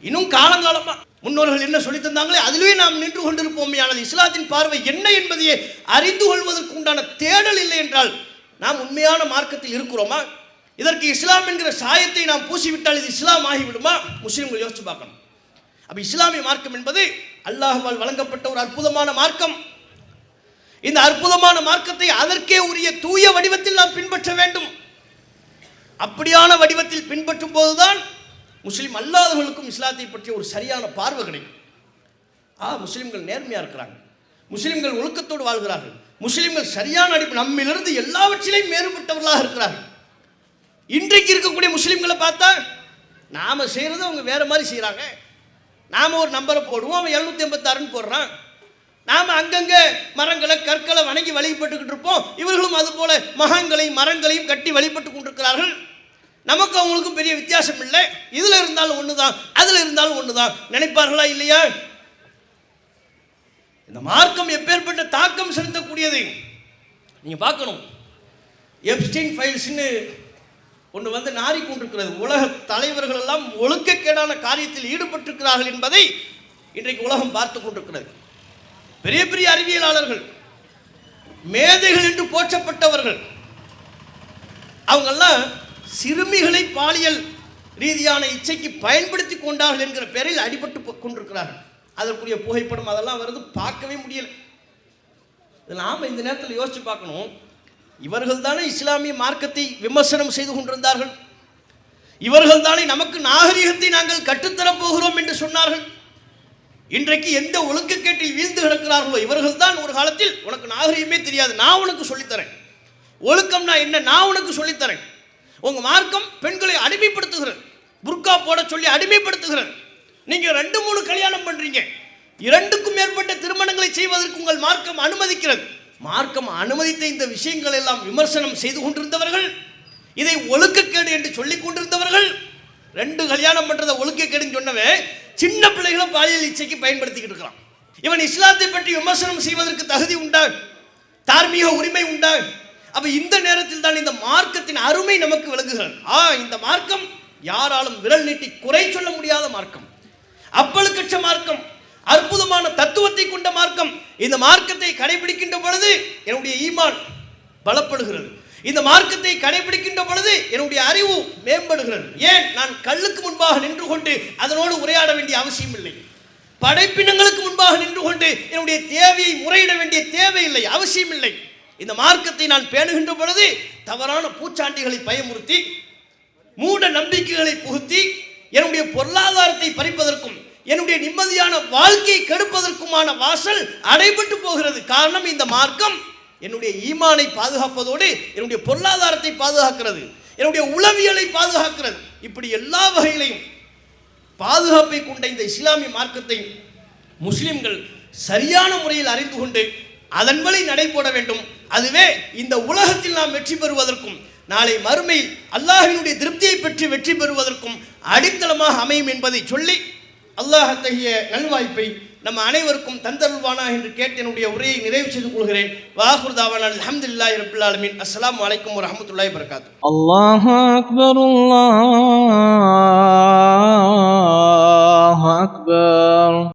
இன்னும் காலங்காலமா முன்னோர்கள் என்ன சொல்லி தந்தாங்களே அதிலே நாம் நின்று கொண்டிருப்போமே. ஆனால் இஸ்லாத்தின் பார்வை என்ன என்பதையே அறிந்து கொள்வதற்கு உண்டான தேடல் இல்லை என்றால் நாம் உண்மையான மார்க்கத்தில் இருக்கிறோமா? இதற்கு இஸ்லாம் என்கிற சாயத்தை நாம் பூசிவிட்டால் இது இஸ்லாம் ஆகிவிடுமா? முஸ்லிம்கள் யோசிச்சு பார்க்கணும். அப்ப இஸ்லாமிய மார்க்கம் என்பது அல்லாஹ்வால் வழங்கப்பட்ட ஒரு அற்புதமான மார்க்கம். இந்த அற்புதமான மார்க்கத்தை அதற்கே உரிய தூய வடிவத்தில் நாம் பின்பற்ற வேண்டும். அப்படியான வடிவத்தில் பின்பற்றும் போதுதான் முஸ்லிம் அல்லாதவர்களுக்கும் இஸ்லாத்தை பற்றிய ஒரு சரியான பார்வை கிடைக்கும். முஸ்லிம்கள் நேர்மையா இருக்கிறாங்க, முஸ்லிம்கள் ஒழுக்கத்தோடு வாழ்கிறார்கள், முஸ்லிம்கள் சரியான அடிப்பு நம்மிலிருந்து எல்லாவற்றிலையும் மேறுபட்டவர்களாக இருக்கிறார்கள். இன்றைக்கு இருக்கக்கூடிய முஸ்லிம்களை பார்த்தா நாம செய்யறது அவங்க வேற மாதிரி செய்யறாங்க. நாம ஒரு நம்பரை போடுவோம், அவன் 786 போடுறான். நாம அங்கங்க மரங்களை கற்களை வணங்கி வழிபட்டுக்கிட்டு இருப்போம். இவர்களும் அது போல மகான்களையும் மரங்களையும் கட்டி வழிபட்டு கொண்டிருக்கிறார்கள். நமக்கு அவங்களுக்கும் பெரிய வித்தியாசம் இல்லை. இதுல இருந்தாலும் ஒண்ணுதான், அதுல இருந்தாலும் ஒண்ணுதான் நினைப்பார்களா இல்லையா? இந்த மார்க்கம் எப்பேற்பட்ட தாக்கம் செலுத்தக்கூடியது நீங்க பார்க்கணும். எப்ஸ்டீன் ஃபைல்ஸ்னு ஒன்று வந்து நாறிக்கொண்டிருக்கிறது. உலக தலைவர்கள் எல்லாம் ஒழுக்கக்கேடான காரியத்தில் ஈடுபட்டிருக்கிறார்கள் என்பதை இன்றைக்கு உலகம் பார்த்து கொண்டிருக்கிறது. பெரிய பெரிய அறிவியலாளர்கள், மேதைகள் என்று போற்றப்பட்டவர்கள், அவங்கெல்லாம் சிறுமிகளை பாலியல் ரீதியான இச்சைக்கு பயன்படுத்தி கொண்டார்கள் என்கிற பெயரில் அடிபட்டு கொண்டிருக்கிறார்கள். அதற்குரிய புகைப்படம் அதெல்லாம் வருது, பார்க்கவே முடியல. நாம் இந்த நேரத்தில் யோசிச்சு பார்க்கணும். இவர்கள் தானே இஸ்லாமிய மார்க்கத்தை விமர்சனம் செய்து கொண்டிருந்தார்கள். இவர்கள் தானே நமக்கு நாகரிகத்தை நாங்கள் கற்றுத்தரப் போகிறோம் என்று சொன்னார்கள். இன்றைக்கு எந்த ஒழுக்கக்கேட்டில் வீழ்ந்து கிடக்கிறார்களோ இவர்கள் தான் ஒரு காலத்தில் உனக்கு நாகரிகமே தெரியாது, நான் உனக்கு சொல்லித்தரேன், ஒழுக்கம்னா என்ன நான் உனக்கு சொல்லித்தரேன். உங்க மார்க்கம் பெண்களை அடிமைப்படுத்துகிறது, புர்கா போட சொல்லி அடிமைப்படுத்துகிறது. நீங்க 2-3 கல்யாணம் பண்றீங்க, 2க்கும் மேற்பட்ட திருமணங்களை செய்வதற்கு உங்கள் மார்க்கம் அனுமதிக்கிறது. மார்க்கம் அனுமதித்த இந்த விஷயங்கள் எல்லாம் விமர்சனம் செய்து கொண்டிருந்தவர்கள், இதை ஒழுக்கக்கேடு என்று சொல்லிக் கொண்டிருந்தவர்கள் 2 கல்யாணம் பண்றதை ஒழுக்கக்கேடுன்னு சொன்னவன் சின்ன பிள்ளைகளை பாலியல் இச்சைக்கு பயன்படுத்திக்கிட்டு இருக்கிறான். இவன் இஸ்லாத்தை பற்றி விமர்சனம் செய்வதற்கு தகுதி உண்டா? தார்மீக உரிமை உண்டா? அப்ப இந்த நேரத்தில் தான் இந்த மார்க்கத்தின் அருமை நமக்கு விளங்குகிறது. இந்த மார்க்கம் யாராலும் விரல் நீட்டி குறை சொல்ல முடியாத மார்க்கம், அப்பழுக்கற்ற மார்க்கம், அற்புதமான தத்துவத்தை கொண்ட மார்க்கம். இந்த மார்க்கத்தை கடைபிடிக்கின்ற பொழுது என்னுடைய ஈமான் பலப்படுகிறது. இந்த மார்க்கத்தை கடைபிடிக்கின்ற பொழுது என்னுடைய அறிவு மேம்படுகிறது. ஏன்? நான் கல்லுக்கு முன்பாக நின்று கொண்டு அதனோடு உரையாட வேண்டிய அவசியம் இல்லை. படைப்பினங்களுக்கு முன்பாக நின்று கொண்டு என்னுடைய தேவையை முறையிட வேண்டிய தேவையில்லை, அவசியம் இல்லை. இந்த மார்க்கத்தை நான் பேணுகின்ற பொழுது தவறான பூச்சாண்டிகளை பயமுறுத்தி, மூட நம்பிக்கைகளை புகுத்தி, என்னுடைய பொருளாதாரத்தை பறிப்பதற்கும் என்னுடைய நிம்மதியான வாழ்க்கையை கெடுப்பதற்குமான வாசல் அடைபட்டு போகிறது. காரணம், இந்த மார்க்கம் என்னுடைய ஈமானை பாதுகாப்பதோடு என்னுடைய பொருளாதாரத்தை பாதுகாக்கிறது, என்னுடைய உளவியலை பாதுகாக்கிறது. இப்படி எல்லா வகையிலையும் பாதுகாப்பை கொண்ட இந்த இஸ்லாமிய மார்க்கத்தை முஸ்லிம்கள் சரியான முறையில் அறிந்து கொண்டு அதன் வழி நடைபோட வேண்டும். அதுவே இந்த உலகத்தில் நாம் வெற்றி பெறுவதற்கும் நாளை மறுமையில் அல்லாஹ்வினுடைய திருப்தியை பெற்று வெற்றி பெறுவதற்கும் அடித்தளமாக அமையும் என்பதை சொல்லி, அல்லாஹ் அத்தகைய நல்வாய்ப்பை நம்ம அனைவருக்கும் தந்தருள்வானா என்று கேட்டு என்னுடைய உரையை நிறைவு செய்து கொள்கிறேன். வாஹிரு தாவானா அல்ஹம்துலில்லாஹி ரப்பில் ஆலமீன். அஸ்ஸலாமு அலைக்கும் வரஹ்மத்துல்லாஹி வபரகாத்துஹு. அல்லாஹு அக்பர். அல்லாஹ்